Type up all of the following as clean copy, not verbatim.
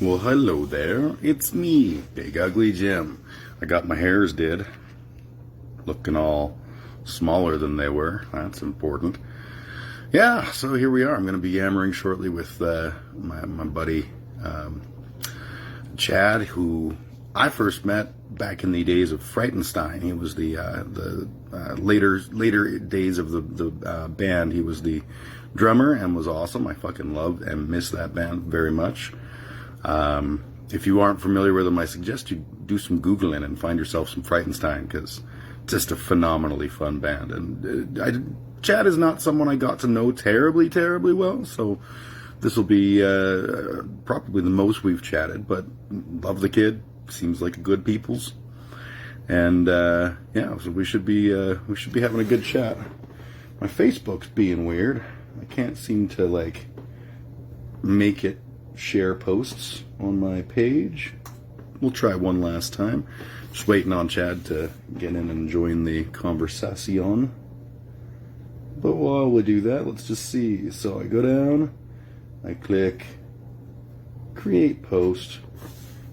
Well, hello there. It's me, Big Ugly Jim. I got my hairs did, looking all smaller than they were. That's important. Yeah, so here we are. I'm going to be yammering shortly with my buddy Chad, who I first met back in the days of Frightenstein. He was the later days of the band. He was the drummer and was awesome. I fucking love and miss that band very much. If you aren't familiar with them, I suggest you do some Googling and find yourself some Frightenstein, because it's just a phenomenally fun band. And Chad is not someone I got to know terribly well, so this will be probably the most we've chatted, but love the kid. Seems like a good people's. And yeah, so we should be having a good chat. My Facebook's being weird. I can't seem to like make it share posts on my page. We'll try one last time. Just waiting on Chad to get in and join the conversation. But while we do that, let's just see. So I go down, I click create post,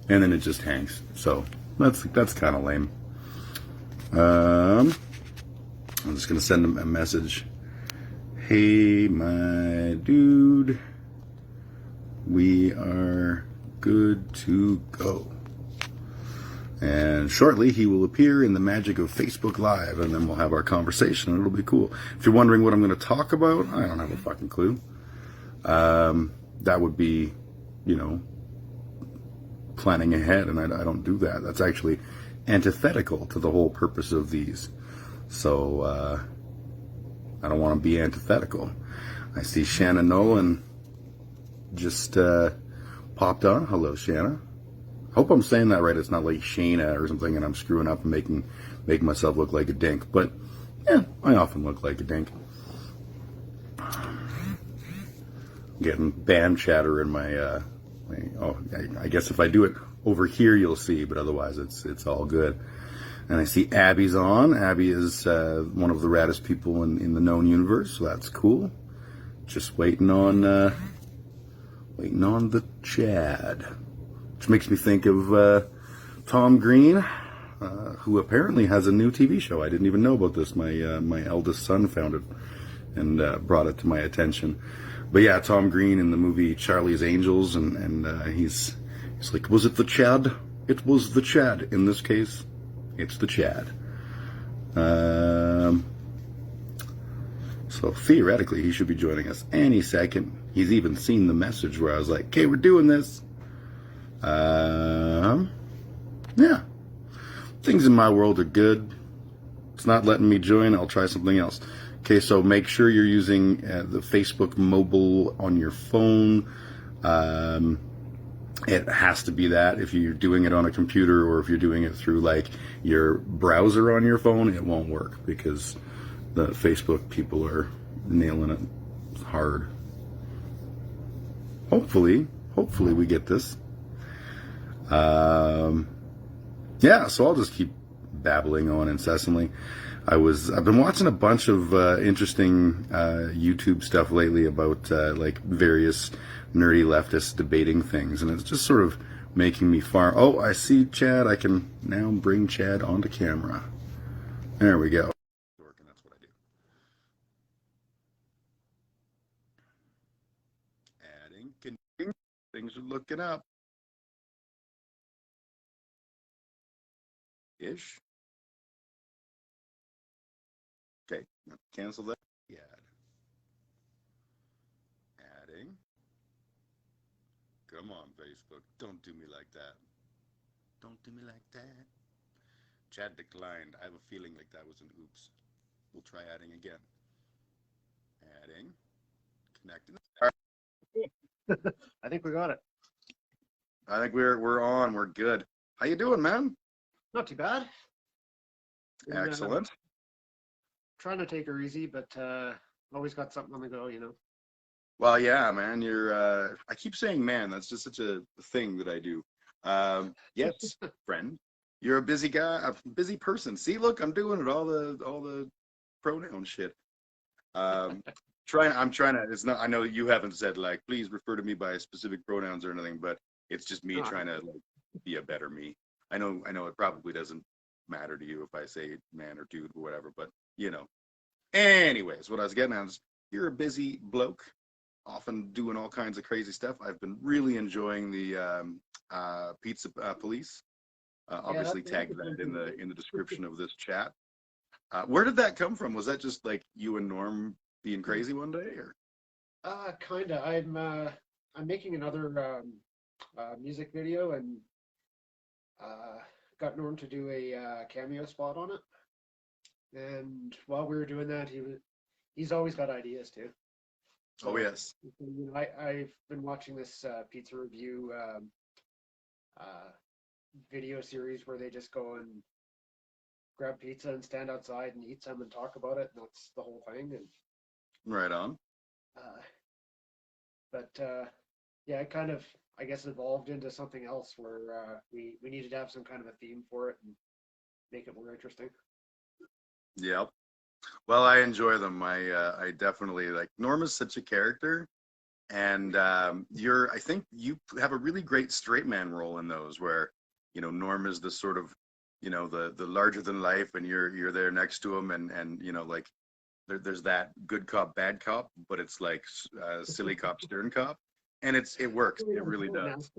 and then it just hangs. So that's kind of lame. I'm just gonna send him a message. Hey, my dude, we are good to go. And shortly he will appear in the magic of Facebook Live, and then we'll have our conversation, and it'll be cool. If you're wondering what I'm going to talk about, I don't have a fucking clue. That would be, planning ahead, and I don't do that. That's actually antithetical to the whole purpose of these. So I don't want to be antithetical. I see Shanna Nolan just popped on. Hello, Shanna. Hope I'm saying that right. It's not like Shayna or something and I'm screwing up and making myself look like a dink. But yeah, I often look like a dink. Getting band chatter in my I guess if I do it over here you'll see, but otherwise it's all good. And I see Abby's on. Abby is one of the raddest people in the known universe, so that's cool. Just waiting on the Chad. Which makes me think of Tom Green, who apparently has a new TV show. I didn't even know about this. My eldest son found it and brought it to my attention. But yeah, Tom Green in the movie Charlie's Angels, and he's like, was it the Chad? It was the Chad. In this case, it's the Chad. So theoretically, he should be joining us any second. He's even seen the message where I was like, okay, we're doing this. Yeah. Things in my world are good. It's not letting me join. I'll try something else. Okay, so make sure you're using the Facebook mobile on your phone. It has to be that. If you're doing it on a computer or if you're doing it through like your browser on your phone, it won't work because the Facebook people are nailing it hard. Hopefully we get this. Yeah, so I'll just keep babbling on incessantly. I've been watching a bunch of interesting YouTube stuff lately about like various nerdy leftists debating things, and it's just sort of making me far. Oh, I see Chad. I can now bring Chad onto camera. There we go. That's what I do. Adding, continuing. Things are looking up. Ish. Okay, cancel that. Yeah. Adding. Come on, Facebook. Don't do me like that. Don't do me like that. Chat declined. I have a feeling like that was an oops. We'll try adding again. Adding. Connecting. I think we got it. I think we're on. We're good. How you doing, man? Not too bad. Excellent. Trying to take her easy, but always got something on the go, Well, yeah, man. You're. I keep saying, man. That's just such a thing that I do. Yes, friend. You're a busy guy, a busy person. See, look, I'm doing it. All the pronoun shit. I'm trying to. It's not. I know you haven't said like, please refer to me by specific pronouns or anything, but It's just me No, trying to like be a better me. I know it probably doesn't matter to you if I say man or dude or whatever, but you know. Anyways, what I was getting at is you're a busy bloke, often doing all kinds of crazy stuff. I've been really enjoying the pizza police. yeah, Obviously, that's tag a fun that thing to in do. the description of this chat. Where did that come from? Was that just like you and Norm being crazy one day, or? Kinda. I'm making another music video and uh, got Norm to do a cameo spot on it. And while we were doing that, he's always got ideas too. Oh So yes. you know, I've been watching this pizza review uh, video series where they just go and grab pizza and stand outside and eat some and talk about it. And that's the whole thing. And Right on. uh, but yeah, it kind of I guess evolved into something else where we needed to have some kind of a theme for it and make it more interesting. Yep. Well, I enjoy them. I definitely like Norma's such a character, and you're. I think you have a really great straight man role in those, where Norm is the sort of the larger than life, and you're there next to him, and like there's that good cop bad cop, but it's like silly cop stern cop, and it works. We It don't really do it now. does.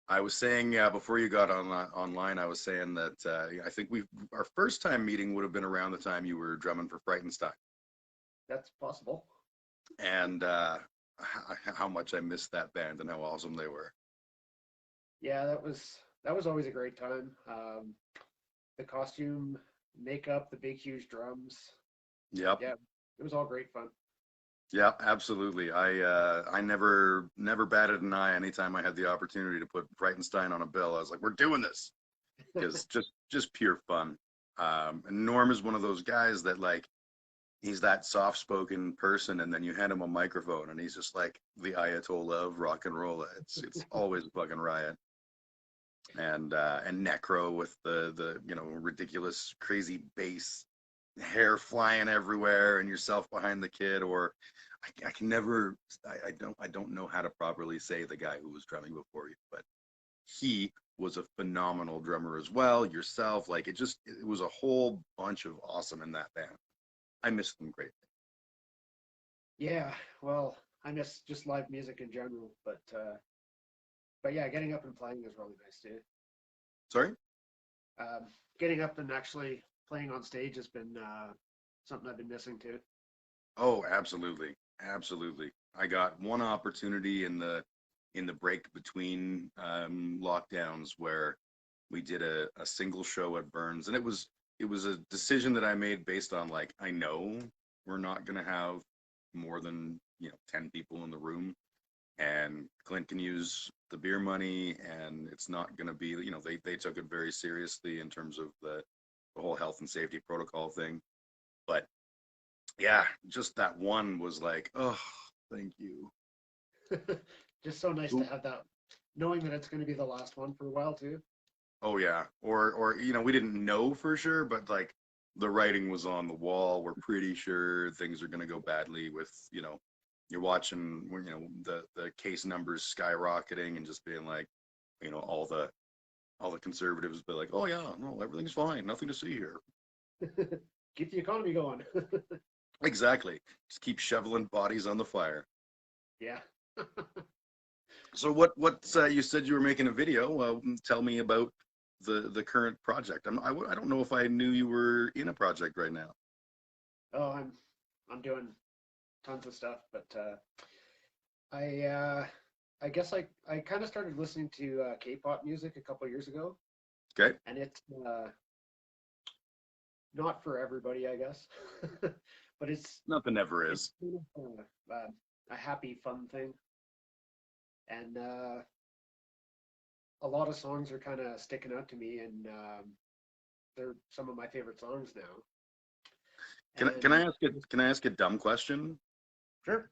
I was saying before you got online, I was saying that I think our first time meeting would have been around the time you were drumming for Frightenstein, That's possible. and how much I missed that band and how awesome they were. Yeah, that was always a great time. The costume, makeup, the big huge drums. Yep, Yeah, it was all great fun. yep, absolutely. I never batted an eye anytime I had the opportunity to put Frightenstein on a bill. I was like, we're doing this because just pure fun. And Norm is one of those guys that like he's that soft-spoken person, and then you hand him a microphone, and he's just like the Ayatollah of rock and roll. It's always a fucking riot. And Necro with the ridiculous crazy bass, hair flying everywhere, and yourself behind the kid. Or I can never I don't know how to properly say the guy who was drumming before you, but he was a phenomenal drummer as well. Yourself, like it was a whole bunch of awesome in that band. I miss them greatly. Yeah, well, I miss just live music in general, but yeah, getting up and playing is really nice too. Sorry. Um, Getting up and actually playing on stage has been something I've been missing too. Oh, absolutely, absolutely. I got one opportunity in the break between lockdowns where we did a single show at Burns, and it was a decision that I made based on like I know we're not gonna have more than 10 people in the room, and Clint can use the beer money, and it's not gonna be they took it very seriously in terms of the whole health and safety protocol thing, but yeah, just that one was like, oh, thank you. Just so nice to have that, knowing that it's going to be the last one for a while too. Oh yeah, or we didn't know for sure, but like the writing was on the wall. We're pretty sure things are gonna go badly with you're watching the case numbers skyrocketing and just being like all the conservatives be like, oh yeah, no, everything's fine, nothing to see here. Keep the economy going. Exactly, just keep shoveling bodies on the fire. Yeah. So what you said you were making a video. Tell me about the current project. I don't know if I knew you were in a project right now. Oh, I'm doing tons of stuff, but I uh, I guess I kind of started listening to K-pop music a couple years ago, Okay. and it's not for everybody, I guess, but Nothing ever it's is. kind of a happy, fun thing, and a lot of songs are kind of sticking out to me, and they're some of my favorite songs now. Can I And ask it? Can I ask a dumb question? sure,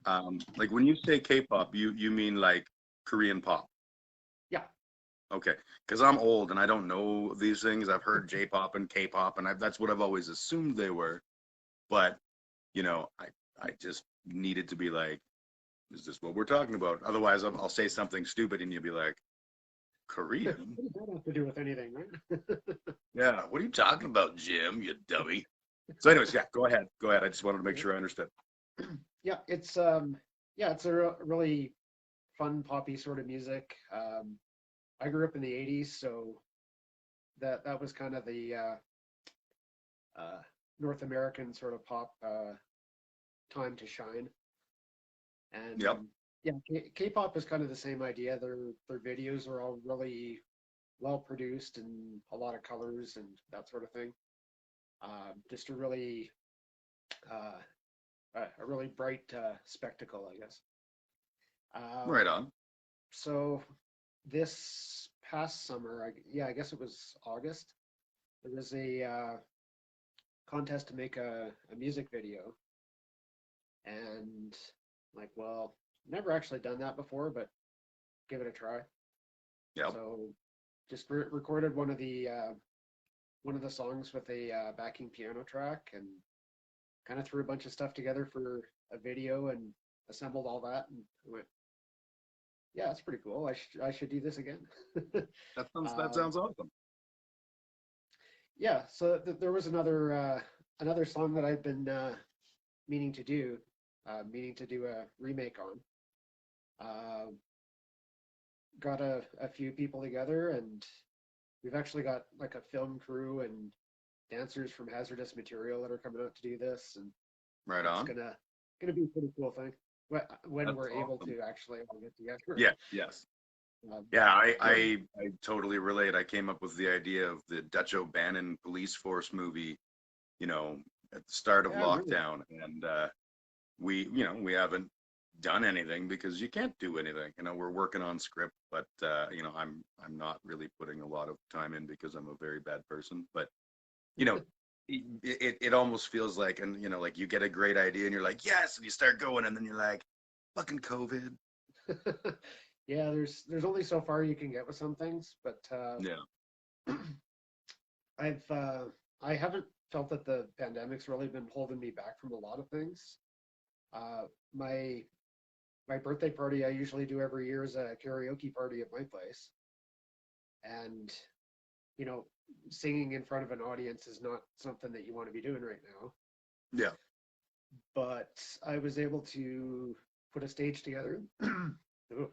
Like when you say K-pop, you mean like Korean pop? yeah, Okay, because I'm old and I don't know these things. I've heard J-pop and K-pop, and that's what I've always assumed they were. But I just needed to be like, Is this what we're talking about? Otherwise, I'll say something stupid and you'll be like, Korean? What does that have to do with anything, right? Yeah. What are you talking about, Jim? You dummy. So, anyways, yeah, go ahead. Go ahead. I just wanted to make sure I understood. Yeah, it's a really fun poppy sort of music. I grew up in the '80s, so that was kind of the North American sort of pop time to shine. And Yep. yeah, K-pop is kind of the same idea. Their videos are all really well produced and a lot of colors and that sort of thing. Just uh, a really bright spectacle, I guess. Right Um, on. so this past summer, I guess it was August, there was a contest to make a music video, and like, well, never actually done that before, but give it a try. Yep. So just recorded one of the songs with a backing piano track and kind of threw a bunch of stuff together for a video and assembled all that and went, yeah, it's pretty cool. I should do this again. That um, sounds awesome. yeah, so there was another song that I've been meaning to do, meaning to do a remake on. Uh, got a few people together, and we've actually got like a film crew and dancers from Hazardous Material that are coming out to do this, and Right it's on. gonna be a pretty cool thing when That's we're able awesome. to actually all get together. Yeah. Yes. Um, Yeah. yeah, I totally relate. I came up with the idea of the Dutch O'Bannon police force movie, you know, at the start of yeah, really. lockdown. And we haven't done anything because you can't do anything. We're working on script, but I'm not really putting a lot of time in because I'm a very bad person. But you know, it almost feels like, and like you get a great idea and you're like, yes, and you start going, and then you're like, fucking COVID. Yeah, there's only so far you can get with some things, but Yeah. I've I haven't felt that the pandemic's really been holding me back from a lot of things. Uh, my my birthday party I usually do every year is a karaoke party at my place, and you know, singing in front of an audience is not something that you want to be doing right now. Yeah. But I was able to put a stage together. Ooh,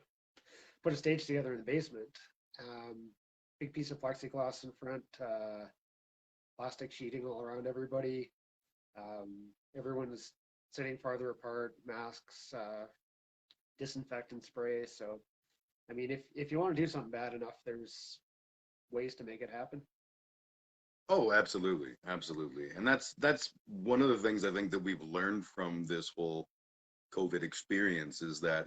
put a stage together in the basement. Big piece of plexiglass in front, plastic sheeting all around everybody. Everyone was sitting farther apart, masks, disinfectant spray. So, I mean, if you want to do something bad enough, there's ways to make it happen. Oh, absolutely, absolutely. And that's one of the things I think that we've learned from this whole COVID experience is that,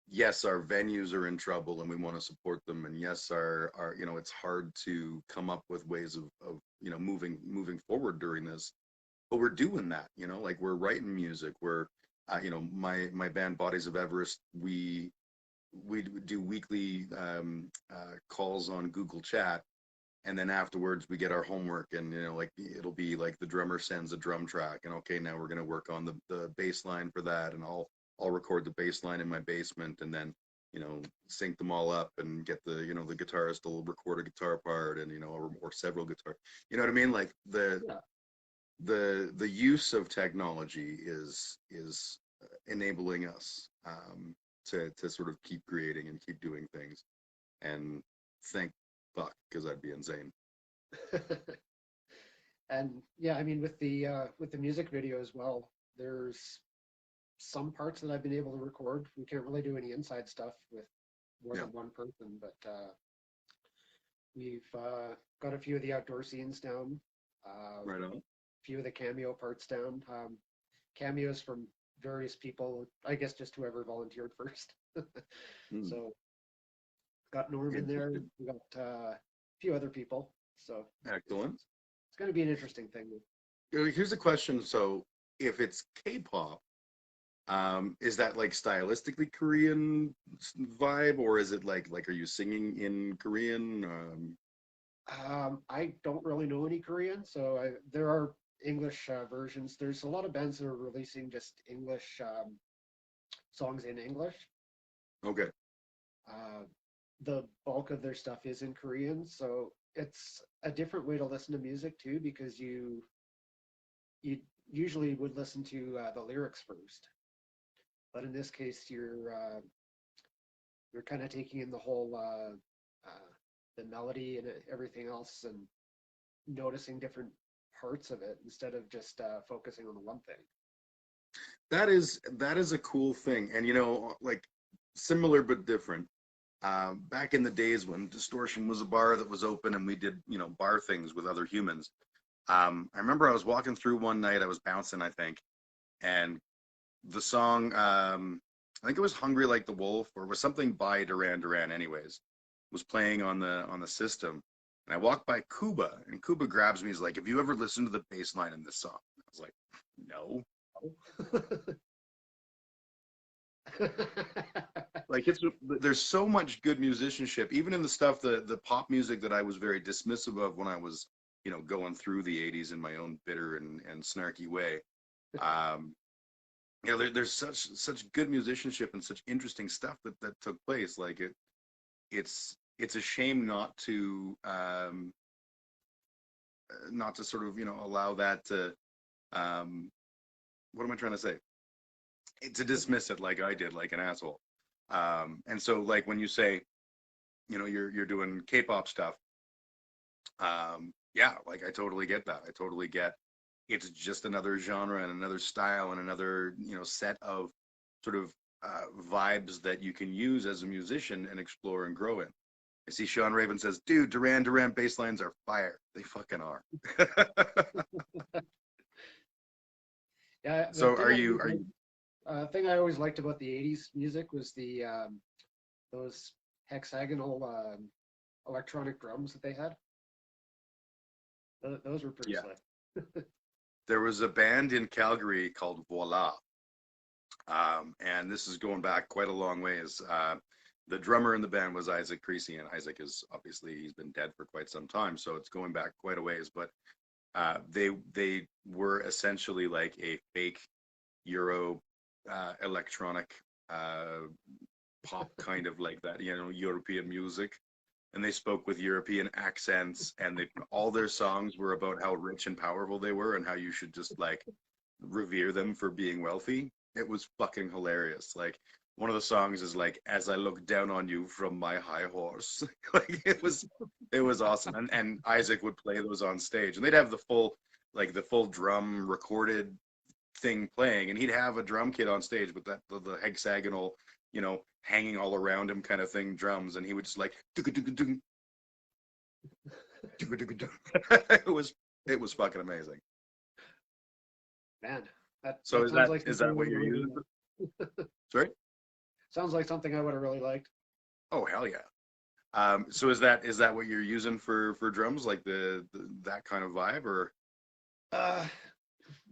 yes, our venues are in trouble and we want to support them. And yes, our it's hard to come up with ways of moving forward during this. But we're doing that, like we're writing music. We're my band Bodies of Everest, we do weekly calls on Google Chat, and then afterwards we get our homework, and like it'll be like the drummer sends a drum track, and okay, now we're going to work on the bass line for that, and I'll record the bass line in my basement, and then sync them all up and get the guitarist will record a guitar part, and or several guitar, you know what I mean, like Yeah. the use of technology is enabling us to sort of keep creating and keep doing things, and thank fuck, because I'd be insane. And yeah, I mean with the music video as well, there's some parts that I've been able to record. We can't really do any inside stuff with more Yeah. than one person, but we've got a few of the outdoor scenes down, a Right on. few of the cameo parts down. Cameos from various people, I guess just whoever volunteered first. Hmm. So got Norm in there. Interesting. We got a few other people. So Excellent. it's going to be an interesting thing. Here's a question. So if it's K-pop, is that like stylistically Korean vibe, or is it like are you singing in Korean? I don't really know any Korean, so there are English versions. There's a lot of bands that are releasing just English songs in English. Okay. Uh, the bulk of their stuff is in Korean, so it's a different way to listen to music too, because you usually would listen to the lyrics first, but in this case, you're kind of taking in the whole the melody and everything else, and noticing different parts of it instead of just focusing on the one thing. That is a cool thing, and like similar but different. Back in the days when Distortion was a bar that was open and we did bar things with other humans. I remember I was walking through one night. I was bouncing, I think, and the song, I think it was "Hungry Like the Wolf" or was something by Duran Duran. Anyways, was playing on the system, and I walked by Kuba, and Kuba grabs me. He's like, "Have you ever listened to the bass line in this song?" I was like, "No." Like there's so much good musicianship, even in the stuff, the pop music that I was very dismissive of when I was, going through the '80s in my own bitter and snarky way. Um, there's such good musicianship and such interesting stuff that took place. Like it's a shame not to sort of allow that to what am I trying to say? To dismiss it like I did, like an asshole. And so like when you say, you're doing K-pop stuff, yeah, like I totally get that. I totally get it's just another genre and another style and another, set of sort of vibes that you can use as a musician and explore and grow in. I see Sean Raven says, dude, Duran Duran bass lines are fire. They fucking are. Yeah, So are you thing I always liked about the '80s music was the those hexagonal electronic drums that they had. Those were pretty yeah. slick. There was a band in Calgary called Voila. And this is going back quite a long ways. The drummer in the band was Isaac Creasy, and Isaac is obviously he's been dead for quite some time, so it's going back quite a ways. But they were essentially like a fake Euro electronic pop kind of like that, European music. And they spoke with European accents, and all their songs were about how rich and powerful they were and how you should just like revere them for being wealthy. It was fucking hilarious. Like one of the songs is like, "As I look down on you from my high horse." Like it was awesome. And Isaac would play those on stage, and they'd have the full drum recorded thing playing, and he'd have a drum kit on stage with that the hexagonal, hanging all around him kind of thing drums, and he would just like it was fucking amazing. Man, So that is sounds that like is something that I what would you're really using? like. Sorry? Sounds like something I would have really liked. Oh hell yeah. So is that what you're using for drums, like the that kind of vibe, or Uh,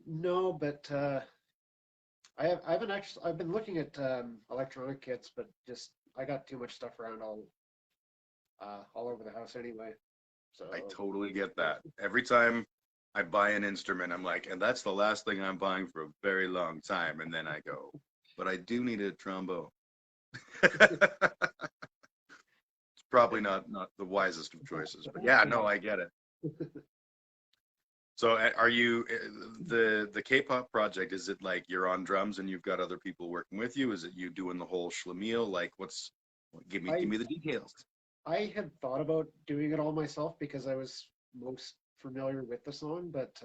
no, but I haven't actually. I've been looking at electronic kits, but just I got too much stuff around all over the house anyway. So I totally get that. Every time I buy an instrument, I'm like, and that's the last thing I'm buying for a very long time, and then I go, but I do need a trombone. It's probably not the wisest of choices, but yeah, no, I get it. So are you the K-pop project? Is it like you're on drums and you've got other people working with you? Is it you doing the whole schlemiel? Like, give me I give me the details. I had thought about doing it all myself because I was most familiar with the song, but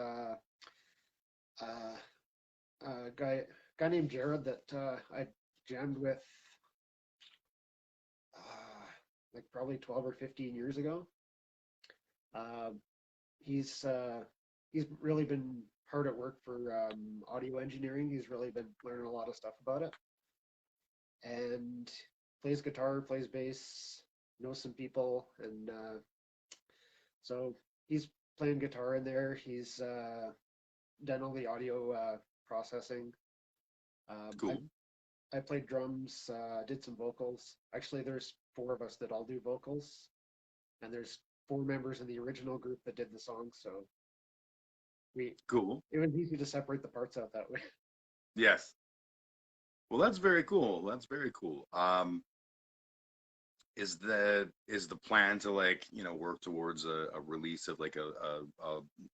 uh, guy named Jared that I jammed with like probably 12 or 15 years ago. Uh, he's he's really been hard at work for audio engineering. He's really been learning a lot of stuff about it, and plays guitar, plays bass, knows some people, and so he's playing guitar in there. He's done all the audio processing. Um, I Cool. I played drums, did some vocals. Actually, there's four of us that all do vocals, and there's four members in the original group that did the song. So we Cool. it was easy to separate the parts out that way. Yes. Well, that's very cool. That's very cool. Is the plan to like work towards a release of like a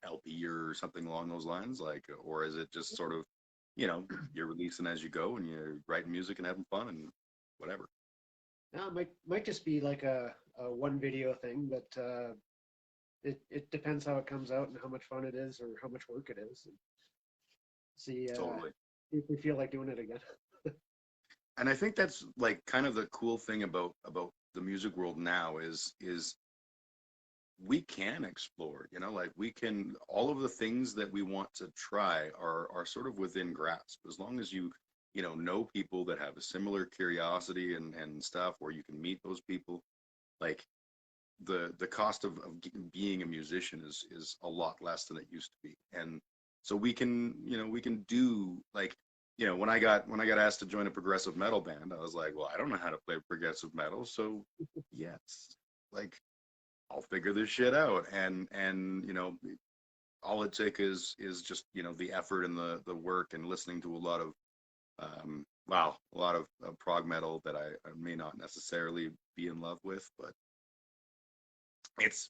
LP or something along those lines, like, or is it just sort of you're releasing as you go and you're writing music and having fun and whatever? Yeah, it might just be like a one video thing, but it depends how it comes out and how much fun it is or how much work it is. And see Totally. if we feel like doing it again. And I think that's like kind of the cool thing about the music world now is we can explore, like we can, all of the things that we want to try are sort of within grasp, as long as you know people that have a similar curiosity and stuff, or you can meet those people. Like the cost of being a musician is a lot less than it used to be. And so we can do like, when I got asked to join a progressive metal band, I was like, well, I don't know how to play progressive metal, so yes, like I'll figure this shit out. And all it took is just the effort and the work and listening to a lot of a lot of prog metal that I may not necessarily be in love with, but it's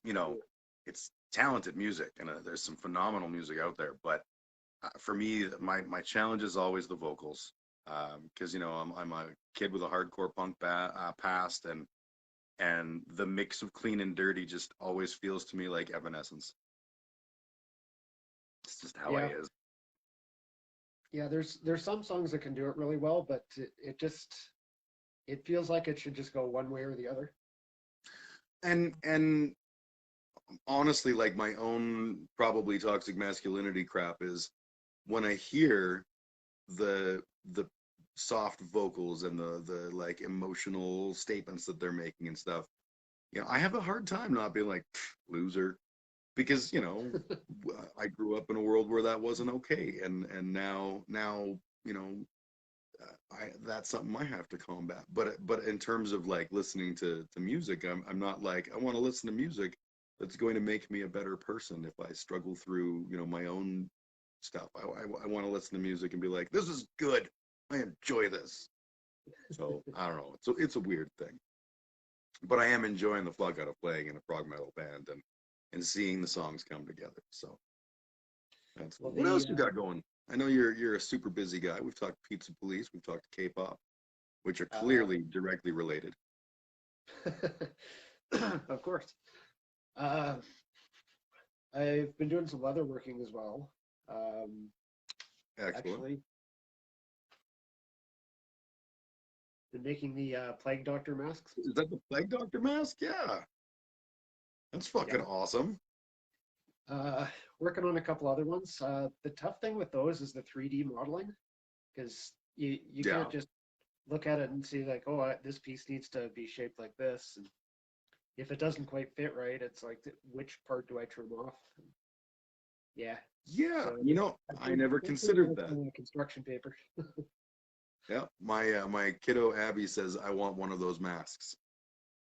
it's talented music, and there's some phenomenal music out there. But for me, my challenge is always the vocals, because I'm a kid with a hardcore punk past, and the mix of clean and dirty just always feels to me like Evanescence. It's just how I Yeah, is. yeah. There's some songs that can do it really well, but it feels like it should just go one way or the other. And honestly, like my own probably toxic masculinity crap is when I hear the soft vocals and the like emotional statements that they're making and stuff, I have a hard time not being like, loser, because I grew up in a world where that wasn't okay, and now you know I that's something I have to combat. But in terms of like listening to music, I'm not like I want to listen to music that's going to make me a better person if I struggle through my own stuff. I want to listen to music and be like, this is good. I enjoy this. So I don't know. It's a weird thing, but I am enjoying the fuck out of playing in a prog metal band and seeing the songs come together. So that's Well, what else you got going? I know you're a super busy guy. We've talked Pizza Police, we've talked K-pop, which are uh, clearly directly related. of course. Uh, I've been doing some leather working as well. Um, Excellent. Actually, been making the Plague Doctor masks. Is that the Plague Doctor mask? Yeah, that's fucking Yeah. awesome. Uh, Working on a couple other ones. The tough thing with those is the 3D modeling, because you Yeah, can't just look at it and see like, oh, this piece needs to be shaped like this, and if it doesn't quite fit right, it's like, which part do I trim off? Yeah. yeah. So I I think never considered like that. construction paper. Yeah, my kiddo Abby says I want one of those masks.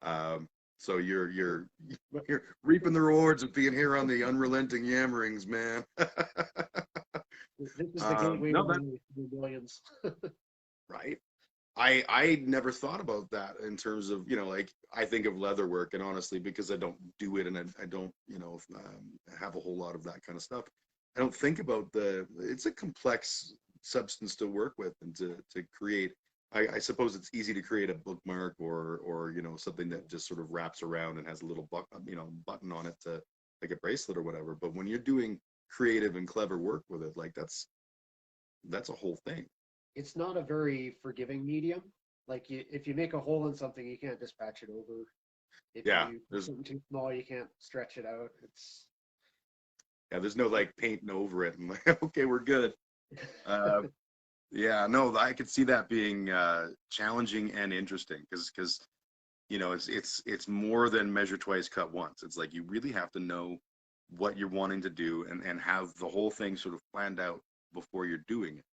Um, so you're reaping the rewards of being here on the unrelenting yammerings, man. This is the gateway to No, that the millions. right. I never thought about that in terms of like I think of leather work, and honestly, because I don't do it and I don't have a whole lot of that kind of stuff. I don't think about it's a complex substance to work with and to create. I suppose it's easy to create a bookmark or something that just sort of wraps around and has a little button on it to like a bracelet or whatever. But when you're doing creative and clever work with it, like that's a whole thing. It's not a very forgiving medium. Like if you make a hole in something, you can't just patch it over. If Yeah, you put there's something too small, you can't stretch it out. It's there's no like painting over it and like okay, we're good. Uh, yeah, no, I could see that being challenging and interesting because it's more than measure twice, cut once. It's like you really have to know what you're wanting to do and have the whole thing sort of planned out before you're doing it.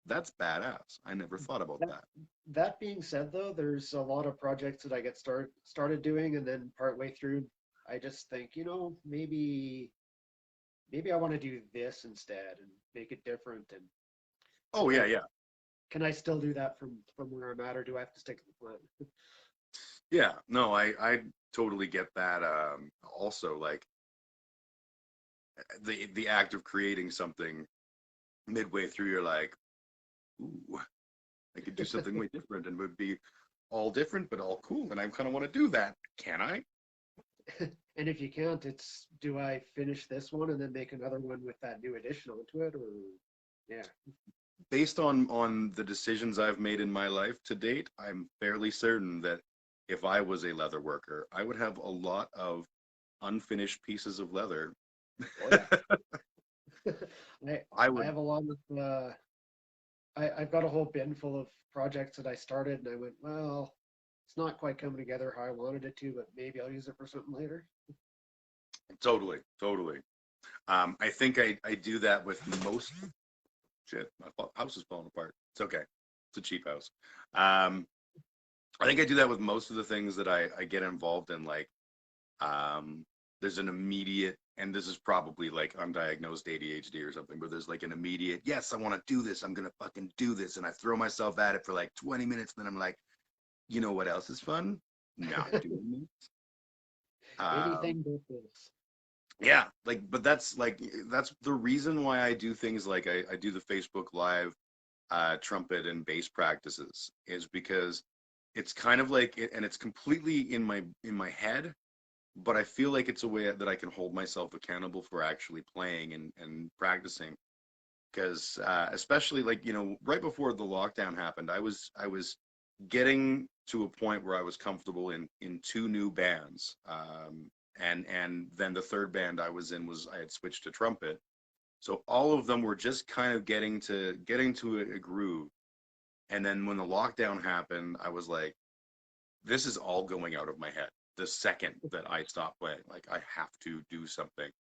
That's badass. I never thought about that. that. That being said, though, there's a lot of projects that I get started doing, and then partway through, I just think, maybe I want to do this instead and make it different, and Oh I yeah, yeah. can I still do that from where I'm at, or do I have to stick to the plan? Yeah, no, I totally get that. Also, like the act of creating something midway through, you're like, ooh, I could do something way different and would be all different but all cool, and I kind of want to do that. Can I? And if you can't, it's do I finish this one and then make another one with that new addition onto it, or yeah. Based on the decisions I've made in my life to date, I'm fairly certain that if I was a leather worker, I would have a lot of unfinished pieces of leather. Oh yeah. I I I would have a lot of I've got a whole bin full of projects that I started and I went, well, it's not quite coming together how I wanted it to, but maybe I'll use it for something later. totally, totally. I think I do that with most shit. My house is falling apart. It's okay. It's a cheap house. Um, I think I do that with most of the things that I get involved in. Like, there's an immediate, and this is probably like undiagnosed ADHD or something, but there's like an immediate, yes, I want to do this. I'm gonna fucking do this, and I throw myself at it for like 20 minutes, and then I'm like, you know what else is fun? Not doing it. Um, Anything but this. yeah, like, but that's the reason why I do things like I do the Facebook Live trumpet and bass practices is because it's kind of like and it's completely in my head, but I feel like it's a way that I can hold myself accountable for actually playing and practicing. Because especially like right before the lockdown happened, I was getting to a point where I was comfortable in two new bands, and then the third band I was in was I had switched to trumpet, so all of them were just kind of getting to a groove. And then when the lockdown happened, I was like, this is all going out of my head the second that I stop playing. Like I have to do something.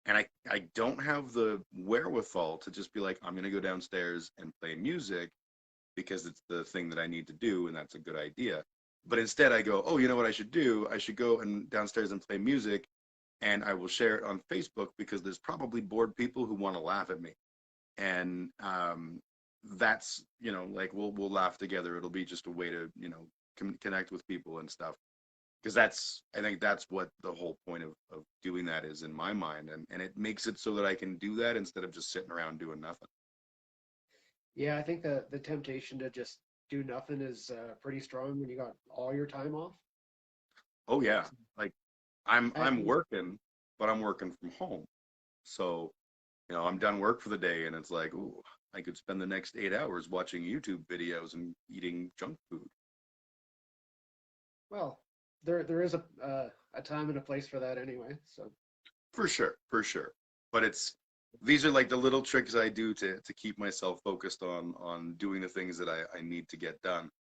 And I don't have the wherewithal to just be like, I'm gonna go downstairs and play music because it's the thing that I need to do and that's a good idea. But instead I go, oh, you know what I should do? I should go and downstairs and play music and I will share it on Facebook because there's probably bored people who want to laugh at me. And that's like we'll laugh together. It'll be just a way to connect with people and stuff, because I think that's what the whole point of doing that is in my mind, and it makes it so that I can do that instead of just sitting around doing nothing. Yeah, I think the temptation to just do nothing is pretty strong when you got all your time off. Oh yeah, like I'm I, working, but I'm working from home, so I'm done work for the day, and it's like, ooh, I could spend the next 8 hours watching YouTube videos and eating junk food. well, there is a time and a place for that anyway. So For sure, for sure. But these are like the little tricks I do to keep myself focused on doing the things that I need to get done.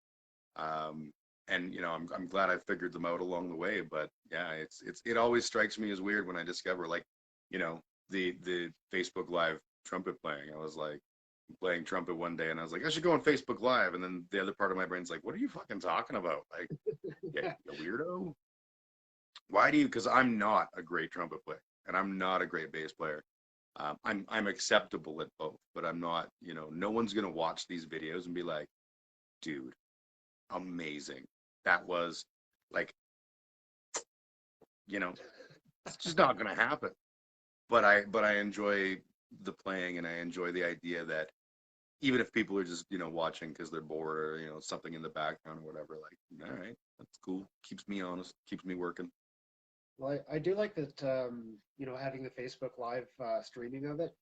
And I'm glad I figured them out along the way. But yeah, it always strikes me as weird when I discover like, you know, the Facebook Live trumpet playing. I was like playing trumpet one day and I was like, I should go on Facebook Live. And then the other part of my brain's like, what are you fucking talking about? Like, yeah, you weirdo. Why do you? Because I'm not a great trumpet player and I'm not a great bass player. I'm acceptable at both, but I'm not. No one's gonna watch these videos and be like, "Dude, amazing." That was like, it's just not gonna happen. But I enjoy the playing and I enjoy the idea that even if people are just watching because they're bored or something in the background or whatever, like, all right, that's cool. Keeps me honest. Keeps me working. well, I do like that. Having the Facebook Live streaming of it,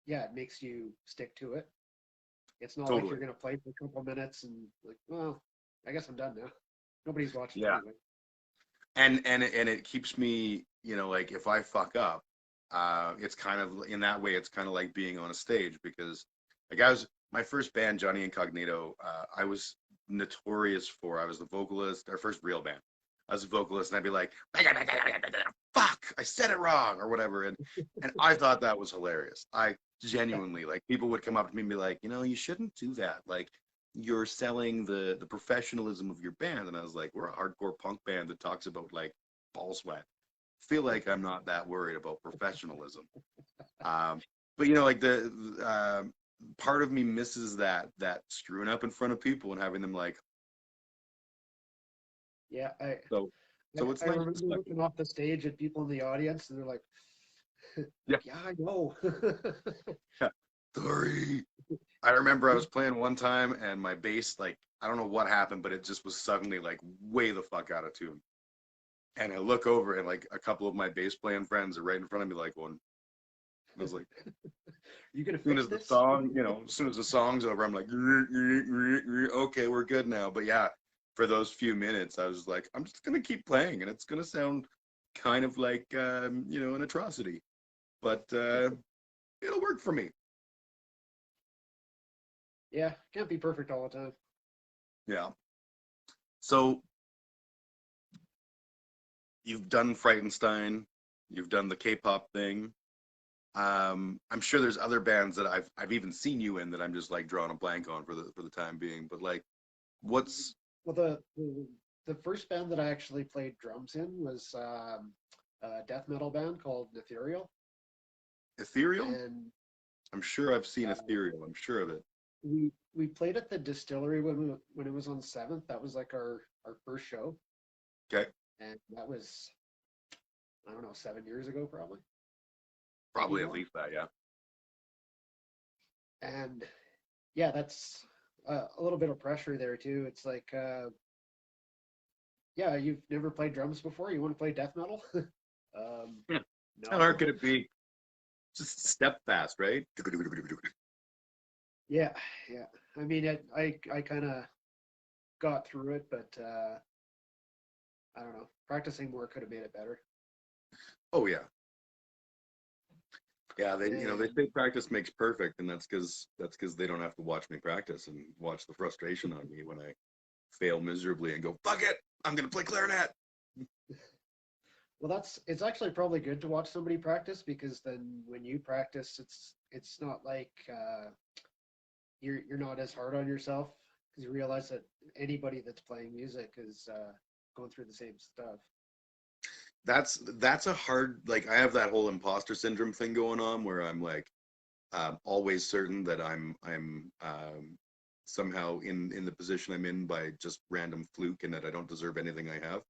yeah, it makes you stick to it. It's not like Totally. you're gonna play for a couple minutes and like, well, I guess I'm done now. Nobody's watching Yeah. anyway. And it keeps me like if I fuck up, it's kind of in that way it's kind of like being on a stage, because like I was my first band, Johnny Incognito. I was notorious for I was the vocalist, our first real band. I was a vocalist and I'd be like, fuck, I said it wrong or whatever, and I thought that was hilarious. I genuinely, like, people would come up to me and be like, you shouldn't do that, like you're selling the professionalism of your band. And I was like, we're a hardcore punk band that talks about like ball sweat. Feel like I'm not that worried about professionalism. Um, but like part of me misses that screwing up in front of people and having them like, Yeah, so it's I nice remember perspective. looking off the stage at people in the audience, and they're like, Yeah. "Yeah, I know." Yeah. Sorry. I remember I was playing one time and my bass, like, I don't know what happened, but it just was suddenly like way the fuck out of tune. And I look over and like a couple of my bass playing friends are right in front of me, like one. I was like, You gonna as soon fix as the this? song, as soon as the song's over, I'm like, okay, we're good now. But yeah, for those few minutes, I was like, I'm just gonna keep playing, and it's gonna sound kind of like, an atrocity, but it'll work for me. Yeah, can't be perfect all the time. Yeah. So you've done Frightenstein, you've done the K-pop thing. I'm sure there's other bands that I've even seen you in that I'm just like drawing a blank on for the time being. But like, what's Well, the first band that I actually played drums in was a death metal band called Ethereal, Ethereal? and I'm sure I've seen uh, Ethereal. I'm sure of it. we played at the distillery when it was on Seventh. That was like our first show, Okay. and that was, I don't know, 7 years ago probably, maybe Probably at more. least that, yeah. And yeah, that's a little bit of pressure there too. It's like, yeah, you've never played drums before. You want to play death metal? Yeah. How No. hard could it be? Just step fast, right? Yeah, yeah. I mean, I kind of got through it, but I don't know. Practicing more could have made it better. Oh yeah. Yeah, they And say practice makes perfect, and that's because they don't have to watch me practice and watch the frustration on me when I fail miserably and go, fuck it, I'm gonna play clarinet. well, it's actually probably good to watch somebody practice, because then when you practice, it's not like you're not as hard on yourself, because you realize that anybody that's playing music is going through the same stuff. That's a hard, like, I have that whole imposter syndrome thing going on where I'm like always certain that I'm somehow in the position I'm in by just random fluke and that I don't deserve anything I have.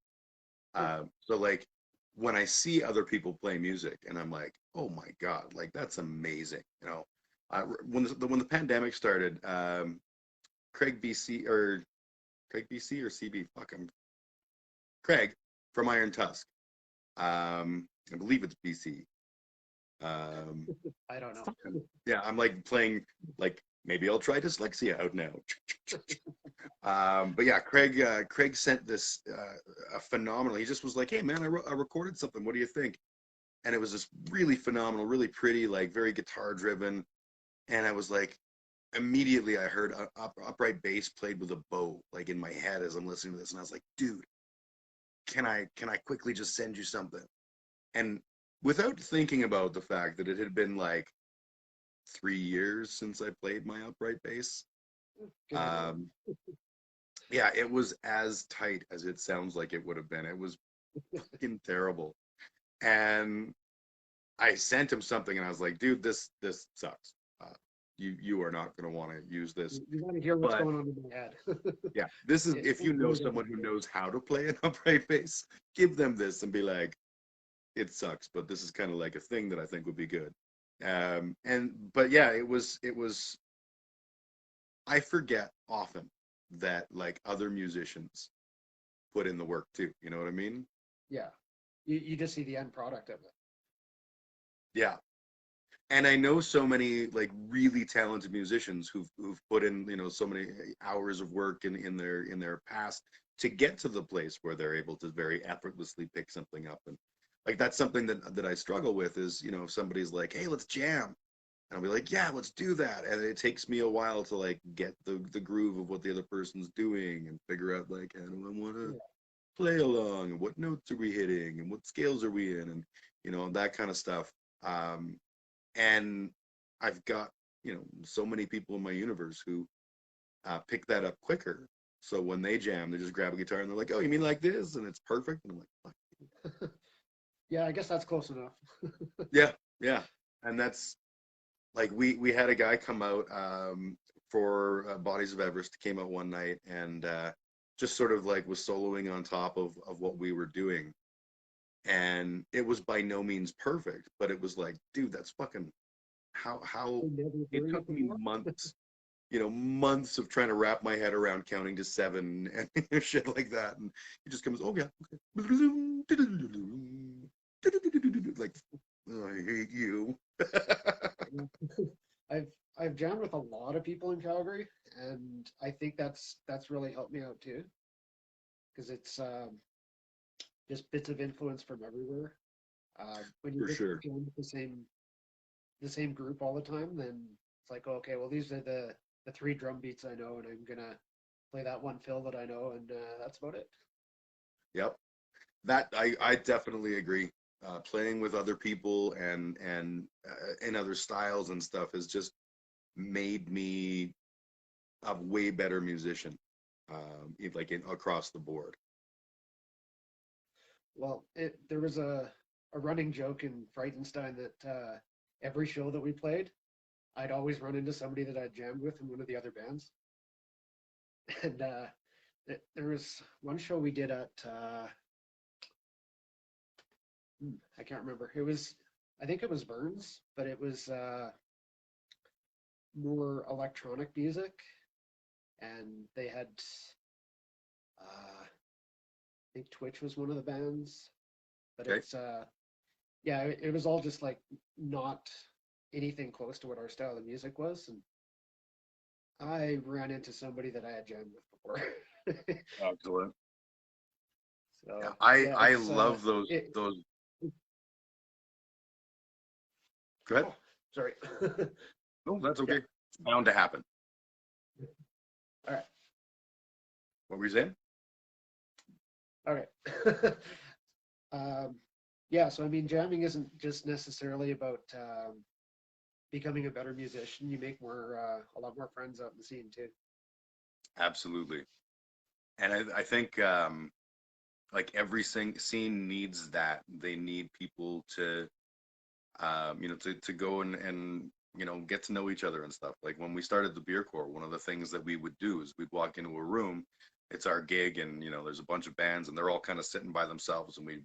Yeah. So like when I see other people play music and I'm like, oh my God, like that's amazing. When the pandemic started, Craig BC or Craig BC or CB, fuck, I'm Craig from Iron Tusk. I believe it's BC. Um, I don't know. yeah, I'm like playing like maybe I'll try dyslexia out now. But yeah, Craig sent this a phenomenal. He just was like, "Hey man, I recorded something. What do you think?" And it was just really phenomenal, really pretty, like very guitar driven. And I was like, immediately I heard upright bass played with a bow, like in my head as I'm listening to this, and I was like, "Dude, can I quickly just send you something?" And without thinking about the fact that it had been like 3 years since I played my upright bass. Good to know. Um, yeah, it was as tight as it sounds like it would have been. It was fucking terrible. And I sent him something and I was like, dude, this sucks. You are not going to want to use this. You want to hear what's But going on in my head. yeah, this is It if you know really doesn't someone who fit. knows how to play an upright bass, give them this and be like, it sucks, but this is kind of like a thing that I think would be good. But yeah, it was I forget often that like other musicians put in the work too. You know what I mean? Yeah. You just see the end product of it. Yeah. And I know so many like really talented musicians who've put in, so many hours of work in their past to get to the place where they're able to very effortlessly pick something up. And like that's something that I struggle with is, if somebody's like, "Hey, let's jam." And I'll be like, "Yeah, let's do that." And it takes me a while to like get the groove of what the other person's doing and figure out like how do I want to Yeah. play along and what notes are we hitting and what scales are we in and that kind of stuff. And I've got so many people in my universe who pick that up quicker. So when they jam, they just grab a guitar and they're like, "Oh, you mean like this?" And it's perfect. And I'm like, "Fuck." Yeah, I guess that's close enough. Yeah, yeah. And that's Like we had a guy come out for Bodies of Everest, came out one night and just sort of like was soloing on top of what we were doing. And it was by no means perfect, but it was like, dude, that's fucking how I never it heard took it me before. months, months of trying to wrap my head around counting to 7 and shit like that. And it just comes, oh yeah, okay. Like, oh, I hate you. I've I've jammed with a lot of people in Calgary, and I think that's really helped me out too, because it's just bits of influence from everywhere. When you For just sure. jam with the same group all the time, then it's like, okay, well, these are the three drum beats I know, and I'm gonna play that one fill that I know, and that's about it. Yep. That I definitely agree. Playing with other people and in other styles and stuff has just made me a way better musician, across the board. Well, there was a running joke in Frightenstein that every show that we played, I'd always run into somebody that I jammed with in one of the other bands. And there was one show we did at I can't remember. I think it was Burns, but it was more electronic music, and they had I think Twitch was one of the bands, but Okay. it's yeah, it was all just like not anything close to what our style of music was, and I ran into somebody that I had jammed with before. Excellent. Yeah, So yeah, I it's love those. Go ahead. oh, sorry. No, that's Yeah, okay. It's bound to happen. all right, What were you saying? all right. Um, yeah, so I mean, jamming isn't just necessarily about becoming a better musician. You make a lot more friends out in the scene too. Absolutely. And I think like every scene needs that. They need people to to go and get to know each other and stuff. Like when we started the beer corps, one of the things that we would do is we'd walk into a room, it's our gig, and there's a bunch of bands and they're all kind of sitting by themselves, and we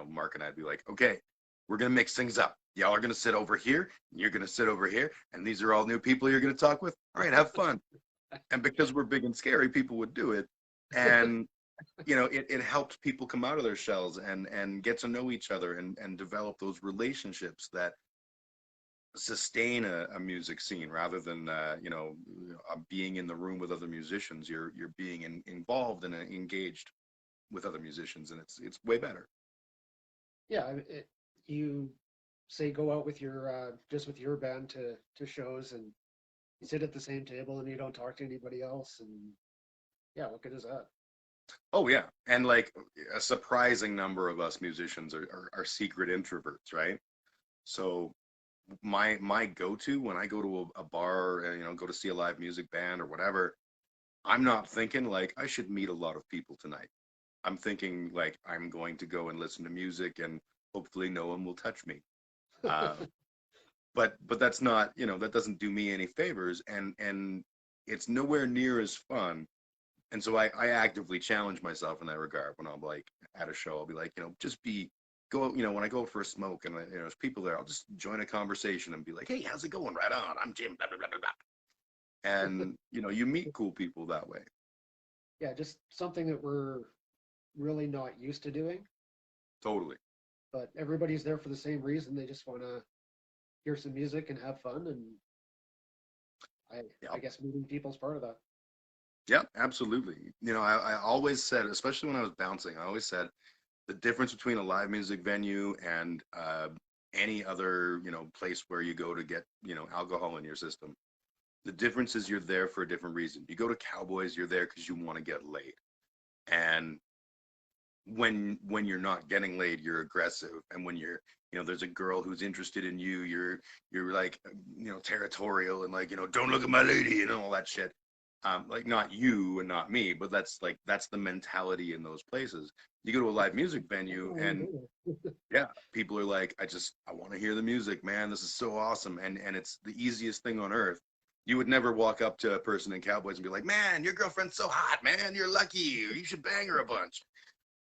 Mark and I'd be like, okay, we're gonna mix things up. Y'all are gonna sit over here, and you're gonna sit over here, and these are all new people you're gonna talk with. All right, have fun. And because we're big and scary, people would do it. And it helped people come out of their shells and get to know each other and develop those relationships that sustain a music scene rather than being in the room with other musicians. You're being involved and engaged with other musicians, and it's way better. Yeah, you say go out with your just with your band to shows, and you sit at the same table and you don't talk to anybody else, and yeah, what good is that? Oh yeah, and like a surprising number of us musicians are secret introverts, right? So my go-to when I go to a bar and go to see a live music band or whatever, I'm not thinking like I should meet a lot of people tonight. I'm thinking like I'm going to go and listen to music and hopefully no one will touch me. Uh, but that's not, that doesn't do me any favors, and it's nowhere near as fun. And so I actively challenge myself in that regard. When I'm like at a show, I'll be like, just go, when I go for a smoke and there's people there, I'll just join a conversation and be like, hey, how's it going? Right on. I'm Jim, blah, blah, blah, blah, blah. And, you meet cool people that way. Yeah, just something that we're really not used to doing, Totally. but everybody's there for the same reason. They just want to hear some music and have fun, and I Yeah. guess meeting people's part of that. Yeah, absolutely. I always said, especially when I was bouncing, I always said the difference between a live music venue and any other, place where you go to get, alcohol in your system. The difference is you're there for a different reason. You go to Cowboys, you're there because you want to get laid. And when you're not getting laid, you're aggressive. And when there's a girl who's interested in you, you're like, territorial and like, don't look at my lady and all that shit. Like not you and not me, but that's the mentality in those places. You go to a live music venue and yeah, people are like, I want to hear the music, man. This is so awesome. And it's the easiest thing on earth. You would never walk up to a person in Cowboys and be like, man, your girlfriend's so hot, man. You're lucky. You should bang her a bunch.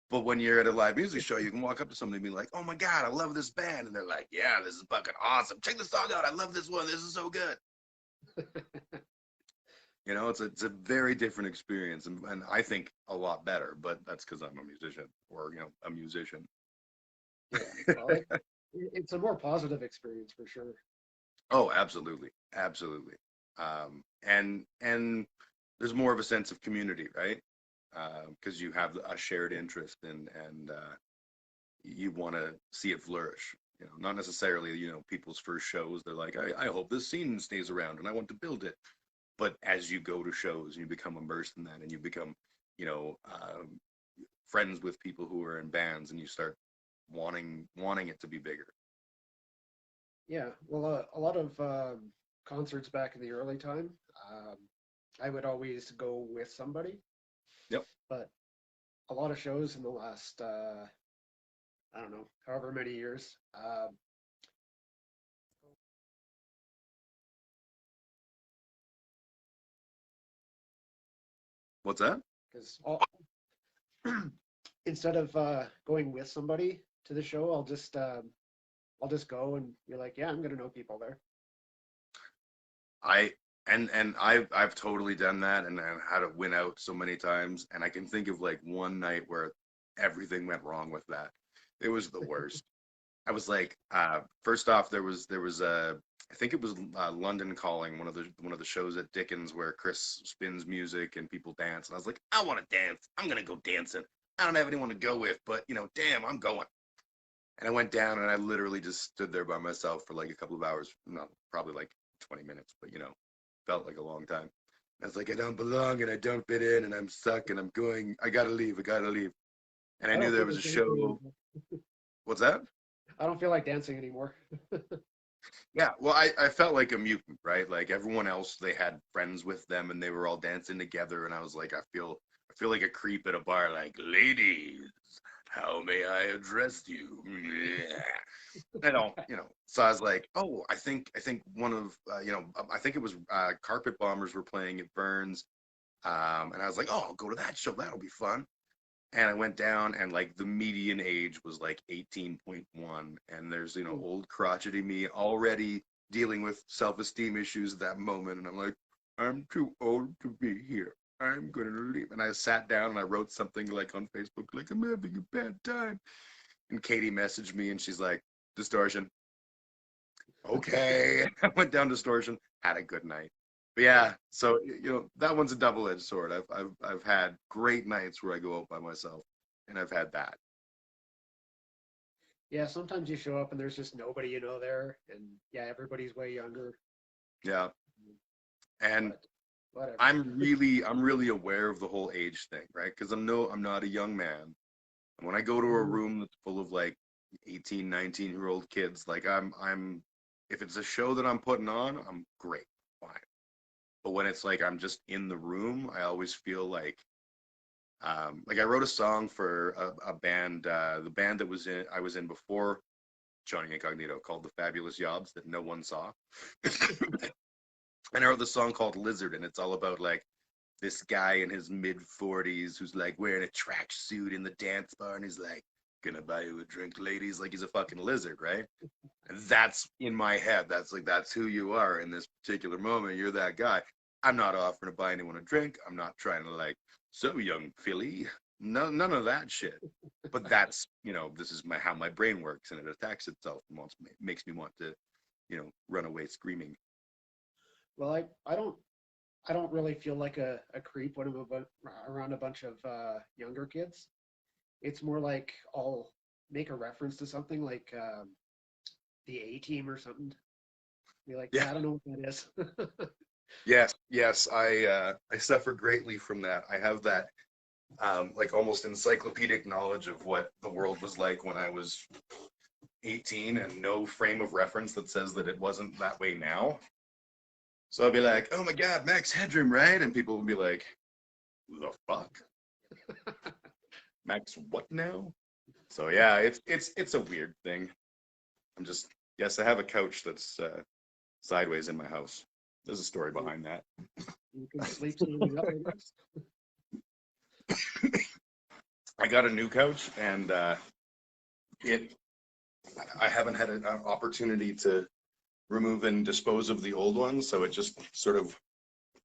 But when you're at a live music show, you can walk up to somebody and be like, oh my God, I love this band. And they're like, yeah, this is fucking awesome. Check this song out. I love this one. This is so good. You know, it's a very different experience, and I think a lot better. But that's because I'm a musician, or a musician. Yeah, well, it's a more positive experience for sure. Oh, absolutely, absolutely. And there's more of a sense of community, right? Because you have a shared interest and you want to see it flourish. Not necessarily, people's first shows. They're like, I hope this scene stays around, and I want to build it. But as you go to shows, you become immersed in that, and you become, you know, friends with people who are in bands, and you start wanting it to be bigger. Yeah, well, a lot of concerts back in the early time, um, I would always go with somebody, Yep. but a lot of shows in the last, I don't know, however many years, What's that? because instead of going with somebody to the show, I'll just go and be like, yeah, I'm gonna know people there. I and I've totally done that and had to win out so many times. And I can think of like one night where everything went wrong with that. It was the worst. I was like, first off, there was a I think it was London Calling, one of the shows at Dickens where Chris spins music and people dance, and I was like, I want to dance. I'm gonna go dancing. I don't have anyone to go with, but damn, I'm going. And I went down and I literally just stood there by myself for like a couple of hours, no, probably like 20 minutes, but felt like a long time. I was like, I don't belong and I don't fit in and I'm stuck and I'm going. I gotta leave. I gotta leave. And I I knew don't there feel was a like dancing show. anymore. What's that? I don't feel like dancing anymore. Yeah, well, I felt like a mutant, right? Like everyone else, they had friends with them and they were all dancing together, and I was like, I feel like a creep at a bar, like, ladies, how may I address you? Yeah. I don't, So I was like, oh, I think one of, I think it was Carpet Bombers were playing at Burns, and I was like, oh, I'll go to that show. That'll be fun. And I went down, and like the median age was like 18.1, and there's old crotchety me already dealing with self-esteem issues at that moment, and I'm like, I'm too old to be here. I'm gonna leave. And I sat down and I wrote something like on Facebook, like, I'm having a bad time. And Katie messaged me and she's like, Distortion. Okay. I went down Distortion, had a good night. But yeah, so that one's a double-edged sword. I've had great nights where I go out by myself, and I've had that. Yeah, sometimes you show up and there's just nobody you know there, and yeah, everybody's way younger, Yeah. And but whatever. I'm really aware of the whole age thing, right? Because I'm not a young man. And when I go to a Mhm. room that's full of like 18, 19-year-old kids, like I'm if it's a show that I'm putting on, I'm great, fine. But when it's like I'm just in the room, I always feel like I wrote a song for a band, the band that I was in before Johnny Incognito, called The Fabulous Yobs, that no one saw. And I wrote the song called Lizard, and it's all about like this guy in his mid 40s who's like wearing a tracksuit in the dance bar, and he's like, "Gonna buy you a drink, ladies?" Like he's a fucking lizard, right? And that's in my head. That's who you are in this particular moment. You're that guy. I'm not offering to buy anyone a drink. I'm not trying to like, so young Philly. No, none of that shit. But that's this is how my brain works, and it attacks itself and makes me want to run away screaming. Well, I don't really feel like a creep when around a bunch of younger kids. It's more like I'll make a reference to something like the A Team or something. Be like, Yeah. yeah, I don't know what that is. Yes. I suffer greatly from that. I have that like almost encyclopedic knowledge of what the world was like when I was 18, and no frame of reference that says that it wasn't that way now. So I'll be like, oh my God, max headroom, right? And people will be like, who the fuck? Max what now? So yeah, it's a weird thing. I'm just, yes, I have a couch that's sideways in my house. There's a story behind that. You can sleep standing up, I guess. I got a new couch, and it I haven't had an opportunity to remove and dispose of the old one, so it just sort of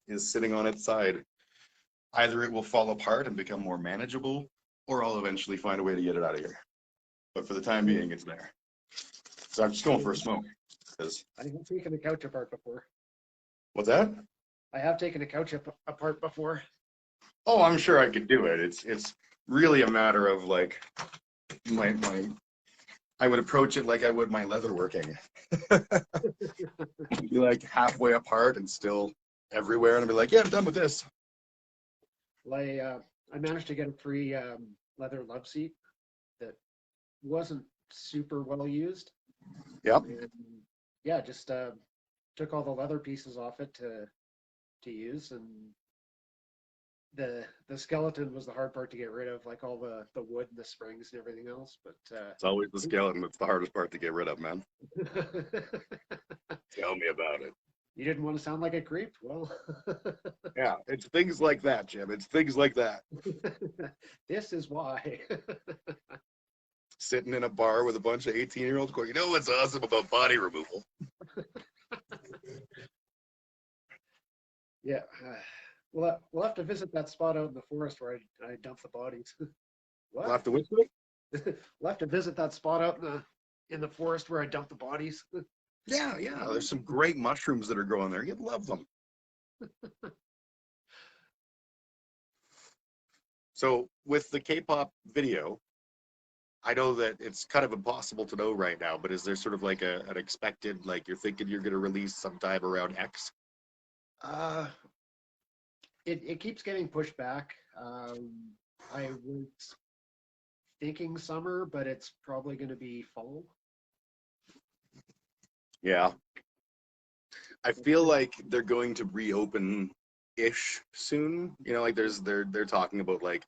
is sitting on its side. Either it will fall apart and become more manageable, or I'll eventually find a way to get it out of here. But for the time being, it's there. So I'm just going for a smoke. 'Cause, I have taken a couch apart before. what's that? I have taken a couch apart before. Oh, I'm sure I could do it. It's really a matter of like my I would approach it like I would my leatherworking. Be like halfway apart and still everywhere, and I'd be like, yeah, I'm done with this. Well, I managed to get a free leather love seat that wasn't super well used. Yep. And yeah, just took all the leather pieces off it to use, and the skeleton was the hard part to get rid of, like all the wood and the springs and everything else. But It's always the skeleton that's the hardest part to get rid of, man. Tell me about it. You didn't want to sound like a creep? Well, Yeah, it's things like that, Jim. It's things like that. this is why. Sitting in a bar with a bunch of 18-year-olds going, you know what's awesome about body removal? Yeah. We'll have to visit that spot out in the forest where I dump the bodies. We'll What? have to whisper it? We'll have to visit that spot out in the forest where I dump the bodies. Yeah. There's some great mushrooms that are growing there. You'd love them. So with the K-pop video, I know that it's kind of impossible to know right now, but is there sort of like an expected, like you're thinking you're going to release sometime around X? Uh, it keeps getting pushed back. I was thinking summer, but it's probably going to be fall. Yeah. I feel like they're going to reopen ish soon. You know, like they're talking about like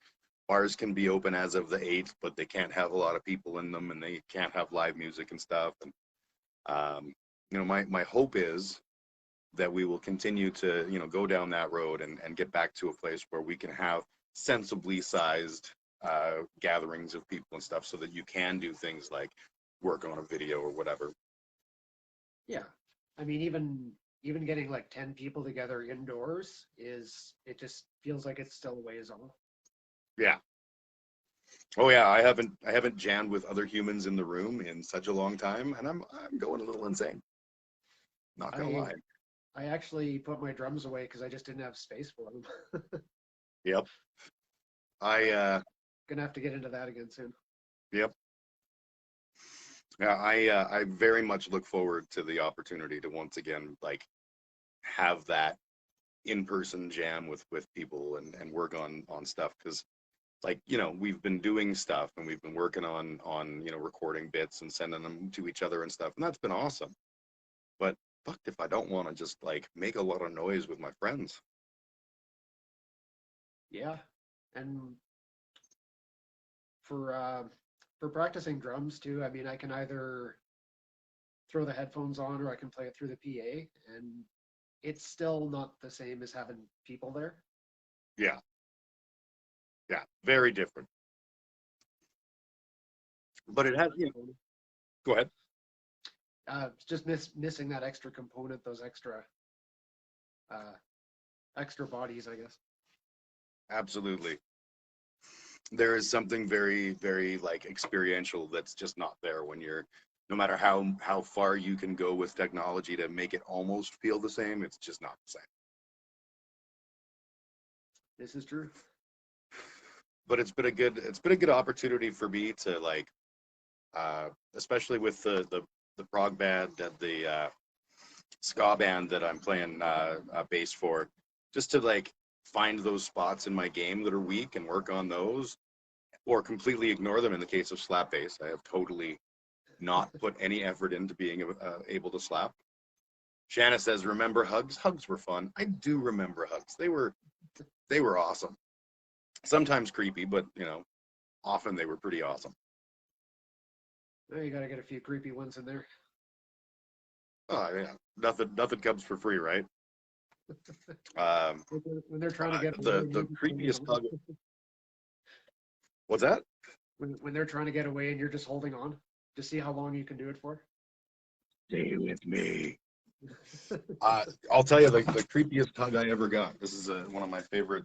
bars can be open as of the 8th, but they can't have a lot of people in them and they can't have live music and stuff. And you know, my hope is that we will continue to, you know, go down that road and get back to a place where we can have sensibly sized gatherings of people and stuff so that you can do things like work on a video or whatever. Yeah. I mean, even getting like 10 people together indoors it just feels like it's still a ways off. Yeah. Oh yeah, I haven't jammed with other humans in the room in such a long time, and I'm going a little insane. Not gonna lie. I actually put my drums away because I just didn't have space for them. Yep. Gonna have to get into that again soon. Yep. Yeah, I very much look forward to the opportunity to once again like have that in-person jam with people and work on stuff, because like, you know, we've been doing stuff and we've been working on you know, recording bits and sending them to each other and stuff, and that's been awesome. But fuck if I don't want to just like make a lot of noise with my friends. Yeah, and for practicing drums too, I mean, I can either throw the headphones on or I can play it through the PA, and it's still not the same as having people there. Yeah. Yeah, very different. But it has, you know, go ahead. It's just missing that extra component, those extra bodies, I guess. Absolutely. There is something very, very like experiential that's just not there when you're, no matter how far you can go with technology to make it almost feel the same, it's just not the same. This is true. But it's been a good opportunity for me to like especially with the prog band and the ska band that I'm playing bass for, just to like find those spots in my game that are weak and work on those, or completely ignore them in the case of slap bass. I have totally not put any effort into being able to slap. Shanna says, "Remember hugs? Hugs were fun." I do remember hugs. They were awesome. Sometimes creepy, but often they were pretty awesome. Well, you got to get a few creepy ones in there. Oh yeah, nothing comes for free, right? When they're trying to get away, The creepiest hug. What's that? when they're trying to get away and you're just holding on to see how long you can do it for. Stay with me. I'll tell you the creepiest hug I ever got. This is one of my favorite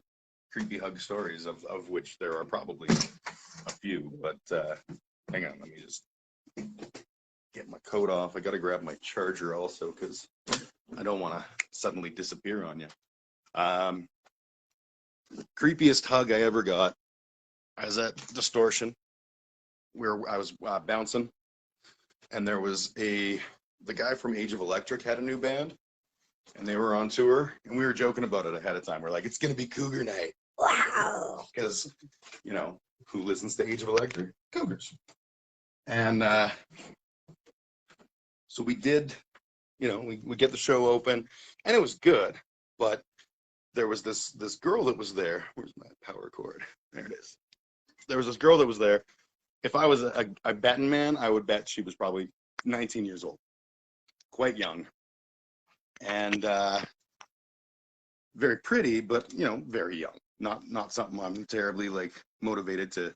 creepy hug stories, of which there are probably a few. But hang on, let me just get my coat off. I got to grab my charger also because I don't want to suddenly disappear on you. Creepiest hug I ever got. I was at Distortion where I was bouncing, and there was the guy from Age of Electric had a new band, and they were on tour, and we were joking about it ahead of time. We're like, it's gonna be Cougar Night, wow, because who listens to Age of Electric? Cougars. And so we did, we get the show open, and it was good, but there was this girl that was there. Where's my power cord? There it is. There was this girl that was there. If I was a betting man, I would bet she was probably 19 years old, quite young, and very pretty, but very young. Not something I'm terribly motivated to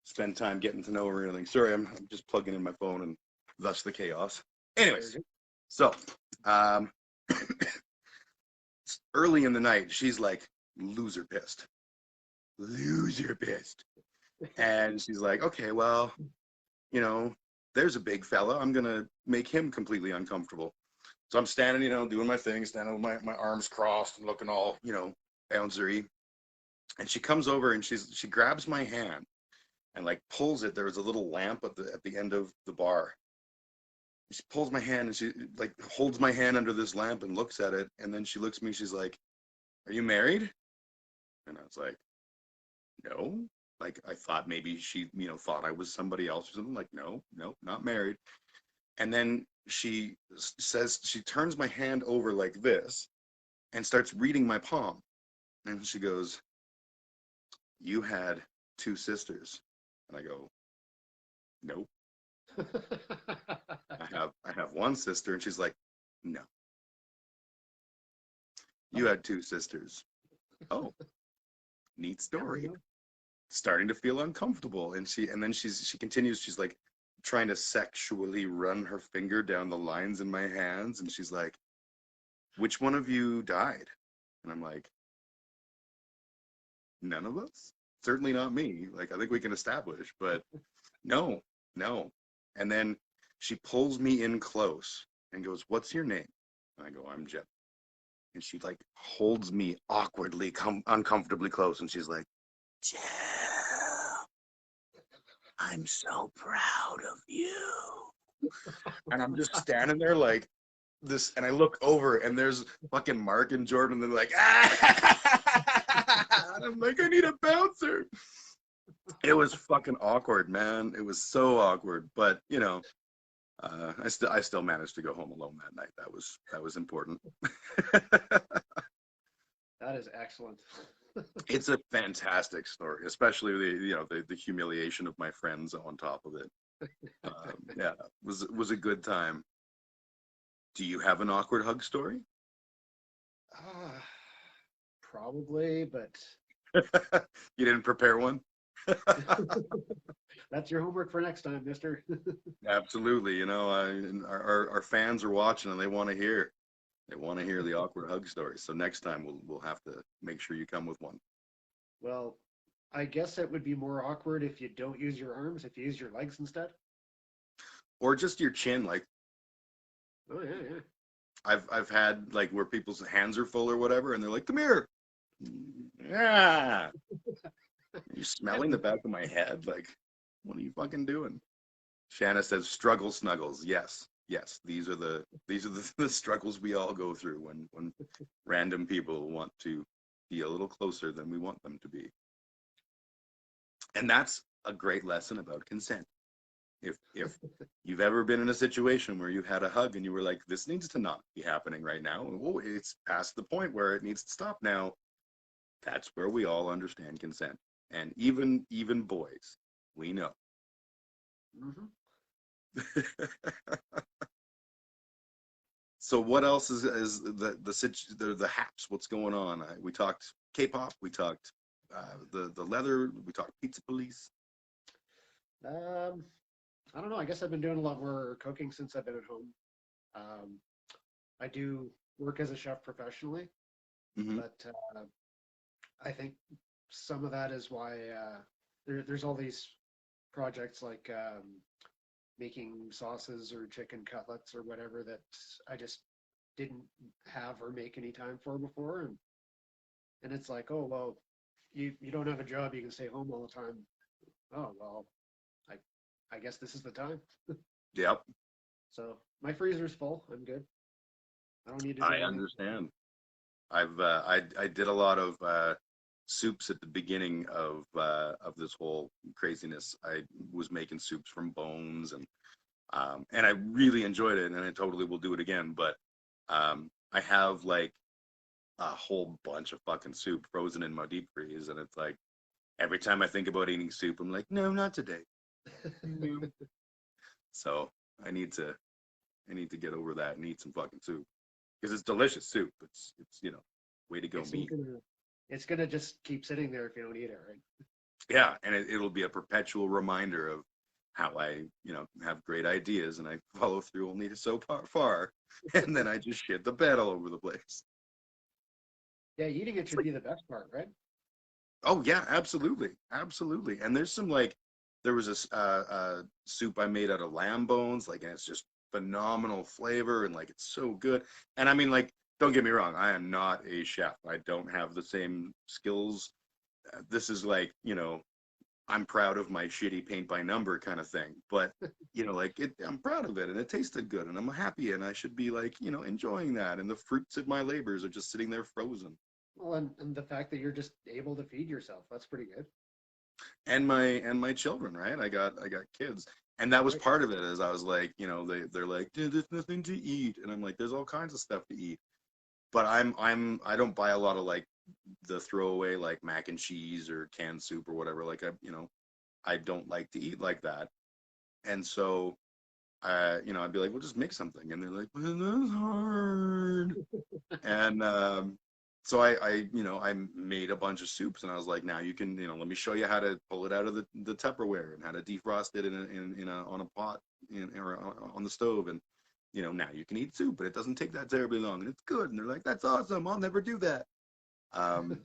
spend time getting to know her or anything. Sorry, I'm just plugging in my phone, and thus the chaos. Anyways, so early in the night, she's like loser pissed, and she's like, okay, well, there's a big fella. I'm gonna make him completely uncomfortable. So I'm standing, doing my thing, standing with my arms crossed and looking all, bouncery. And she comes over and she grabs my hand and pulls it. There was a little lamp at the end of the bar. She pulls my hand and she holds my hand under this lamp and looks at it. And then she looks at me. She's like, "Are you married?" And I was like, "No." I thought maybe she, thought I was somebody else or something. No, not married. And then she says, she turns my hand over like this and starts reading my palm. And she goes, "You had 2 sisters." And I go, "Nope. I have 1 sister." And she's like, "No. You had 2 sisters." Oh, neat story. Starting to feel uncomfortable. And then she continues, she's trying to sexually run her finger down the lines in my hands, and she's like, "Which one of you died?" And I'm like, "None of us. Certainly not me. I think we can establish, but no." And then she pulls me in close and goes, "What's your name?" And I go, "I'm Jeff." And she holds me awkwardly, uncomfortably close, and she's like, "Jeff, I'm so proud of you." And I'm just standing there like this, and I look over, and there's fucking Mark and Jordan, and they're like, "Ah!" And I'm like, "I need a bouncer." It was fucking awkward, man. It was so awkward, but I still managed to go home alone that night. That was important. That is excellent. It's a fantastic story, especially the humiliation of my friends on top of it. Yeah, it was a good time. Do you have an awkward hug story? Probably, but You didn't prepare one? that's your homework for next time, mister. Absolutely. Our fans are watching, and they want to hear the awkward hug story. So next time we'll have to make sure you come with one. Well, I guess it would be more awkward if you don't use your arms, if you use your legs instead. Or just your chin. Oh, yeah. I've had where people's hands are full or whatever, and they're like, "Come here." Yeah. You're smelling the back of my head. What are you fucking doing? Shanna says, "Struggle snuggles." Yes. These are the struggles we all go through when random people want to be a little closer than we want them to be. And that's a great lesson about consent. If you've ever been in a situation where you had a hug and you were like, this needs to not be happening right now. Oh, it's past the point where it needs to stop now. That's where we all understand consent. And even boys, we know. Hmm. So what else is the haps? What's going on? We talked K-pop. We talked the leather. We talked Pizza Police. Um, I don't know. I guess I've been doing a lot more cooking since I've been at home. Um, I do work as a chef professionally, Hmm. but I think some of that is why there's all these projects like making sauces or chicken cutlets or whatever that I just didn't have or make any time for before, and it's like, oh well, you don't have a job, you can stay home all the time. Oh well, I I guess this is the time. Yep, So my freezer's full. I'm good. I don't need to do I anything. understand. I did a lot of soups at the beginning of this whole craziness. I was making soups from bones and I really enjoyed it, and I totally will do it again. But I have like a whole bunch of fucking soup frozen in my deep freeze, and it's like every time I think about eating soup, I'm like, no, not today. No. So I need to I need to get over that and eat some fucking soup because it's delicious soup. It's way to go It's meat. gonna it's gonna just keep sitting there if you don't eat it, right? Yeah, and it'll be a perpetual reminder of how I have great ideas and I follow through only so far, and then I just shit the bed all over the place. Yeah, eating it It's should like, be the best part, right? oh yeah, absolutely, absolutely. And there's some like there was soup I made out of lamb bones, like, and it's just phenomenal flavor and like it's so good. And I mean, like, don't get me wrong, I am not a chef. I don't have the same skills. This is like, I'm proud of my shitty paint by number kind of thing. But like I'm proud of it and it tasted good and I'm happy and I should be like, enjoying that. And the fruits of my labors are just sitting there frozen. Well, and the fact that you're just able to feed yourself, that's pretty good. And my children, right? I got kids. And that was Right. part of it, as I was like, they're like, "Dude, there's nothing to eat." And I'm like, there's all kinds of stuff to eat. But I don't buy a lot of like the throwaway like mac and cheese or canned soup or whatever. Like I don't like to eat like that. And so I'd be like, well, just make something. And they're like, well, that's hard. And so I made a bunch of soups, and I was like, now you can, let me show you how to pull it out of the Tupperware and how to defrost it on a pot or on the stove, and now you can eat soup, but it doesn't take that terribly long, and it's good. And they're like, that's awesome. I'll never do that. Um,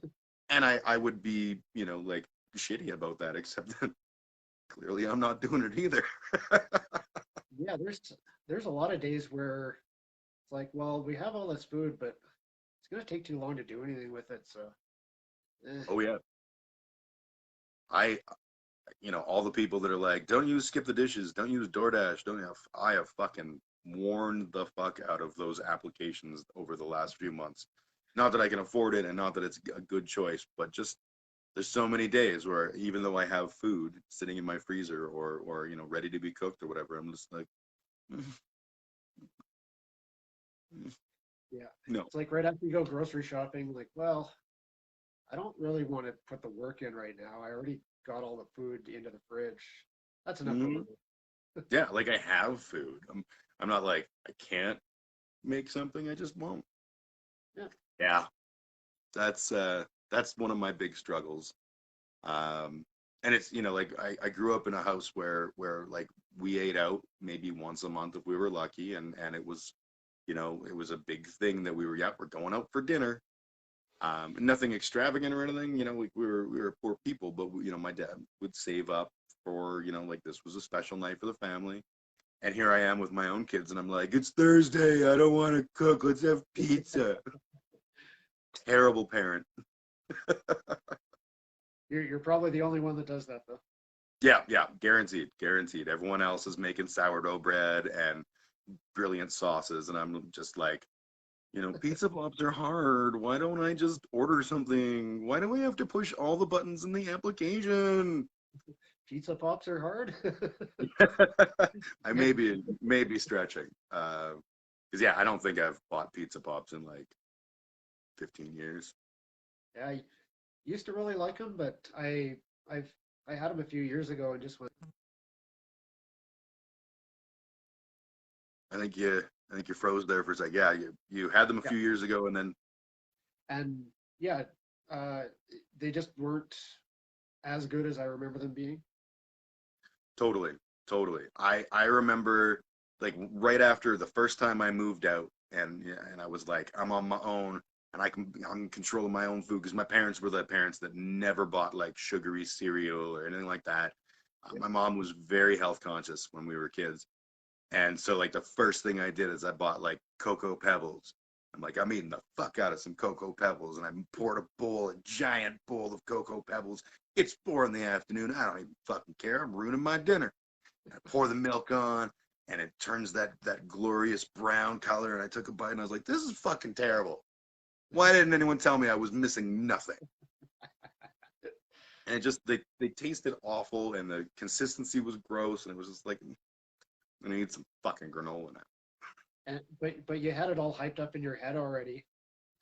and I would be, like shitty about that, except that clearly I'm not doing it either. Yeah, there's a lot of days where it's like, well, we have all this food, but it's gonna take too long to do anything with it. So, Oh yeah. I all the people that are like, don't use skip the dishes, don't use DoorDash, don't have, I have fucking warned the fuck out of those applications over the last few months. Not that I can afford it and not that it's a good choice, but just there's so many days where even though I have food sitting in my freezer or ready to be cooked or whatever, I'm just like, "Mm, mm, yeah, no." it's like right after you go grocery shopping, like, well, I don't really want to put the work in right now. I already got all the food into the fridge. That's enough for Mhm. one. Yeah, like I have food. I'm not like I can't make something, I just won't. Yeah. Yeah, that's one of my big struggles. And it's like I grew up in a house where like we ate out maybe once a month if we were lucky, and it was it was a big thing that we're going out for dinner. Nothing extravagant or anything, we were poor people, but my dad would save up for like this was a special night for the family. And here I am with my own kids, and I'm like, it's Thursday, I don't want to cook, let's have pizza. Terrible parent. You're probably the only one that does that though. Yeah, yeah, guaranteed, guaranteed. Everyone else is making sourdough bread and brilliant sauces, and I'm just like, pizza pops are hard. Why don't I just order something? Why do we have to push all the buttons in the application? Pizza pops are hard. I may be stretching. Because yeah, I don't think I've bought pizza pops in like 15 years. Yeah, I used to really like them, but I've I had them a few years ago and just went. I think you froze there for a sec. Yeah, you had them a Yeah, few years ago, and then and yeah, uh, they just weren't as good as I remember them being. totally, totally. I remember like right after the first time I moved out, and yeah, and I was like, I'm on my own, and I'm in control of my own food because my parents were the parents that never bought like sugary cereal or anything like that. Yeah, My mom was very health conscious when we were kids. And so like the first thing I did is I bought like Cocoa Pebbles. I'm like, I'm eating the fuck out of some Cocoa Pebbles. And I poured a giant bowl of Cocoa Pebbles. It's 4 in the afternoon. I don't even fucking care. I'm ruining my dinner. And I pour the milk on and it turns that glorious brown color. And I took a bite and I was like, this is fucking terrible. Why didn't anyone tell me I was missing nothing? And it just, they tasted awful and the consistency was gross. And it was just like, I'm going to eat some fucking granola now. and but you had it all hyped up in your head already,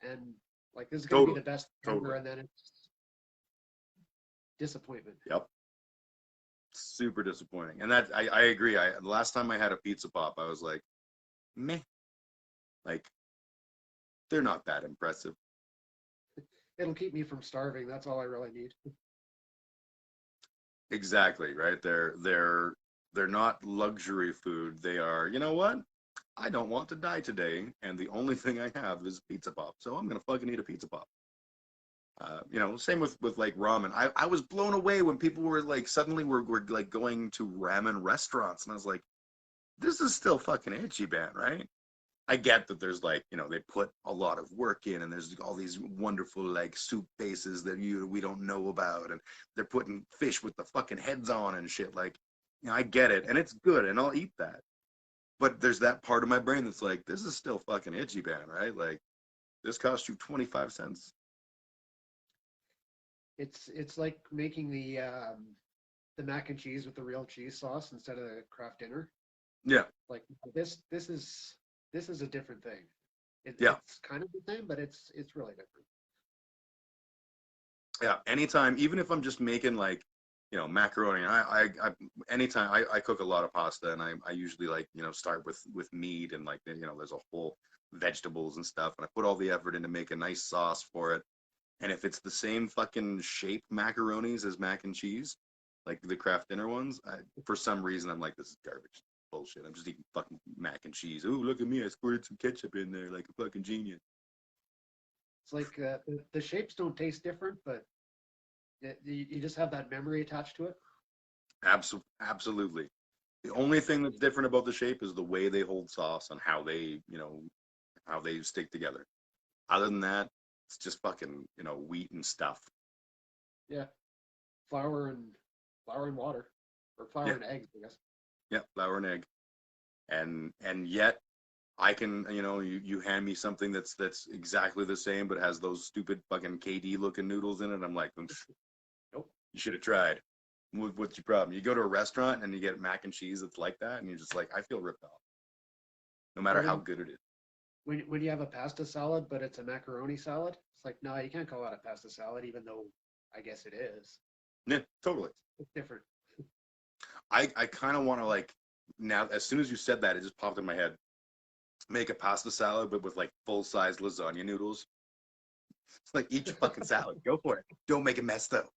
and like this is gonna be Totally. the best ever, Totally. and then it's disappointment. Yep. Super disappointing. And that I agree. The last time I had a pizza pop, I was like, meh. Like they're not that impressive. It'll keep me from starving. That's all I really need. Exactly, right? They're not luxury food. They are, you know what? I don't want to die today, and the only thing I have is pizza pop. So I'm gonna fucking eat a pizza pop. Same with like ramen. I was blown away when people were like suddenly were like going to ramen restaurants, and I was like, this is still fucking Ichiban, right? I get that there's like, they put a lot of work in and there's all these wonderful like soup bases that we don't know about and they're putting fish with the fucking heads on and shit. Like, I get it and it's good and I'll eat that. But there's that part of my brain that's like, this is still fucking Ichiban, right? Like, this cost you 25 cents. It's like making the mac and cheese with the real cheese sauce instead of the Kraft dinner. Yeah, Like this is a different thing. yeah, It's kind of the same, but it's really different. yeah. Anytime, even if I'm just making like, macaroni. Anytime I cook a lot of pasta, and I usually like start with meat and like there's a whole vegetables and stuff, and I put all the effort in to make a nice sauce for it. And if it's the same fucking shape macaronis as mac and cheese, like the Kraft Dinner ones, for some reason I'm like, this is garbage, bullshit. I'm just eating fucking mac and cheese. Ooh, look at me! I squirted some ketchup in there like a fucking genius. It's like the shapes don't taste different, but you just have that memory attached to it. Absolutely. The only thing that's different about the shape is the way they hold sauce and how they stick together. Other than that, it's just fucking, wheat and stuff. Yeah, flour and flour and water, or flour Yeah, and eggs, I guess. yeah, flour and egg. And yet I can, you hand me something that's exactly the same but has those stupid fucking KD looking noodles in it. I'm like, Nope. you should have tried. What's your problem? You go to a restaurant and you get mac and cheese that's like that, and you're just like, I feel ripped off, no matter Or how when good it is. when you have a pasta salad, but it's a macaroni salad, it's like no, you can't call that a pasta salad, even though I guess it is. Yeah, totally. It's different. I kind of want to like now. As soon as you said that, it just popped in my head. Make a pasta salad, but with like full size lasagna noodles. It's like eat your fucking salad. Go for it. Don't make a mess though.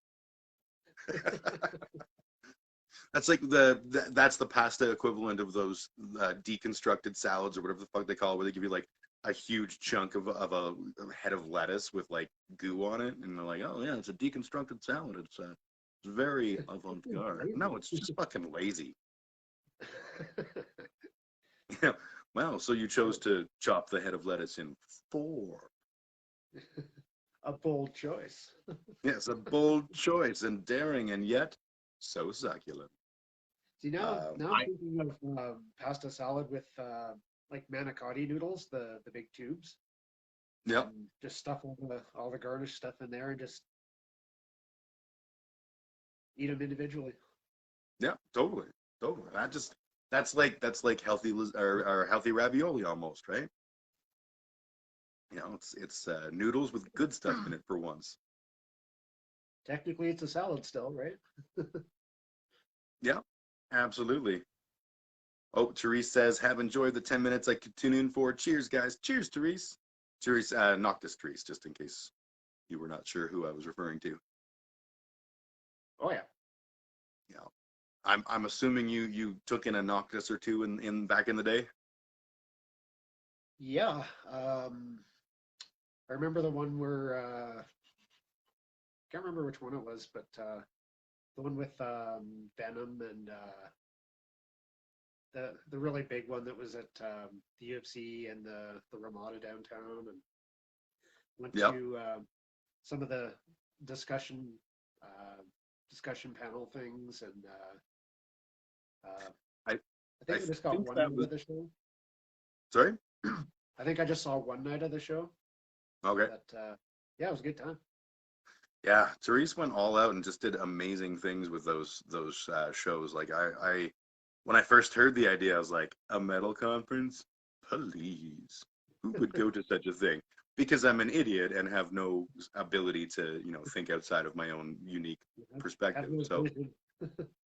That's like that's the pasta equivalent of those deconstructed salads or whatever the fuck they call it, where they give you like a huge chunk of a head of lettuce with like goo on it, and they're like, oh yeah, it's a deconstructed salad. It's very avant-garde. No, it's just fucking lazy. Yeah. Well, so you chose to chop the head of lettuce in four. A bold choice. Yes, a bold choice and daring, and yet so succulent. See now I'm I thinking of pasta salad with like manicotti noodles, the big tubes, Yep. and just stuff all the garnish stuff in there and just eat them individually. Yeah, totally, totally. That's like healthy or healthy ravioli almost, right? It's noodles with good stuff in it for once. Technically, it's a salad still, right? Yeah, absolutely. Oh, Therese says, have enjoyed the 10 minutes I could tune in for. Cheers, guys. Cheers, Therese. Therese, Noctis Therese, just in case you were not sure who I was referring to. Oh yeah. Yeah. I'm assuming you took in a Noctis or two in back in the day. Yeah. I remember the one where can't remember which one it was, but the one with Venom and the really big one that was at the UFC and the Ramada downtown, and went Yep. to some of the discussion uh, discussion panel things, and I I I think I just got think one that night was of the show. sorry. I think I just saw one night of the show, Okay. but yeah, it was a good time. Yeah, Therese went all out and just did amazing things with those shows. Like I when I first heard the idea, I was like, a metal conference? Please. Who would go to such a thing? Because I'm an idiot and have no ability to, think outside of my own unique Have perspective. no So vision.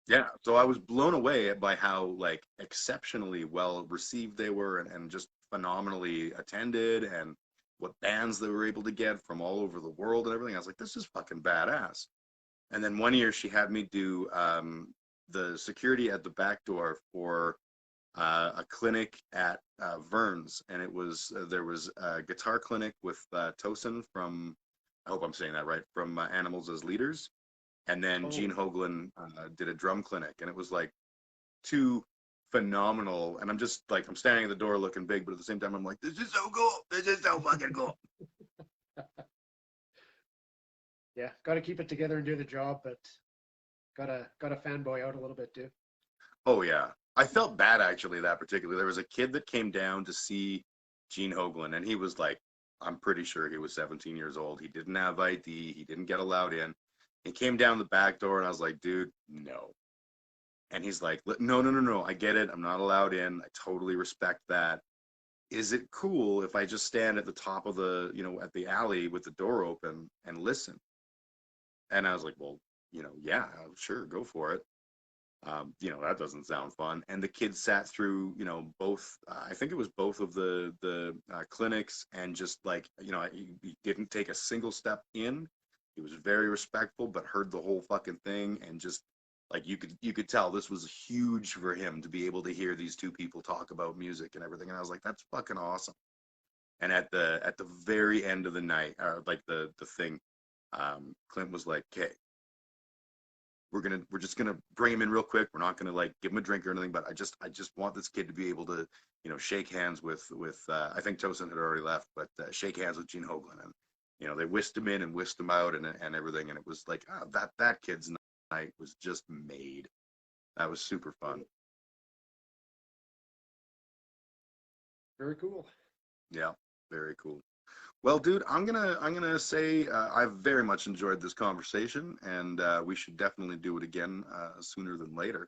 yeah, so I was blown away by how like exceptionally well received they were and just phenomenally attended and what bands they were able to get from all over the world and everything. I was like, this is fucking badass. And then one year she had me do the security at the back door for a clinic at Vern's, and it was there was a guitar clinic with Tosin from, I hope I'm saying that right, from Animals as Leaders, and then Oh, Gene Hoglan did a drum clinic, and it was like two phenomenal. And I'm just like I'm standing at the door looking big, but at the same time I'm like, this is so cool, this is so fucking cool. yeah, got to keep it together and do the job, but got to fanboy out a little bit too. Oh yeah. I felt bad actually that particularly. There was a kid that came down to see Gene Hoglan and he was like, I'm pretty sure he was 17 years old. He didn't have ID. He didn't get allowed in. He came down the back door and I was like, dude, no. And he's like, no, no, no, no. I get it. I'm not allowed in. I totally respect that. Is it cool if I just stand at the top of at the alley with the door open and listen? And I was like, well, yeah, sure, go for it. That doesn't sound fun. And the kid sat through, both. I think it was both of the clinics, and just like, he didn't take a single step in. He was very respectful, but heard the whole fucking thing, and just like you could tell this was huge for him to be able to hear these two people talk about music and everything. And I was like, that's fucking awesome. And at the very end of the night, like the thing, Clint was like, "Okay, we're just gonna bring him in real quick. We're not gonna like give him a drink or anything, but I just want this kid to be able to, shake hands with I think Tosin had already left, but shake hands with Gene Hoglan, and they whisked him in and whisked him out and everything, and it was like, that kid's night was just made. That was super fun. Very cool. Yeah, very cool. Well, dude, I'm gonna say I've very much enjoyed this conversation, and we should definitely do it again sooner than later.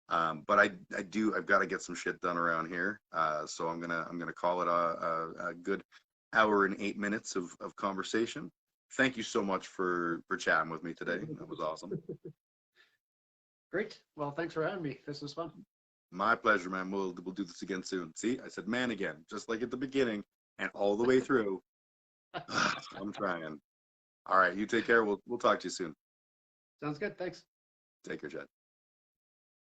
But I've got to get some shit done around here. So I'm gonna call it a good hour and 8 minutes of conversation. Thank you so much for chatting with me today. That was awesome. Great. Well, thanks for having me. This was fun. My pleasure, man. We'll do this again soon. See, I said man again, just like at the beginning and all the way through. I'm trying. All right, you take care. We'll talk to you soon. Sounds good. Thanks. Take care, Chad.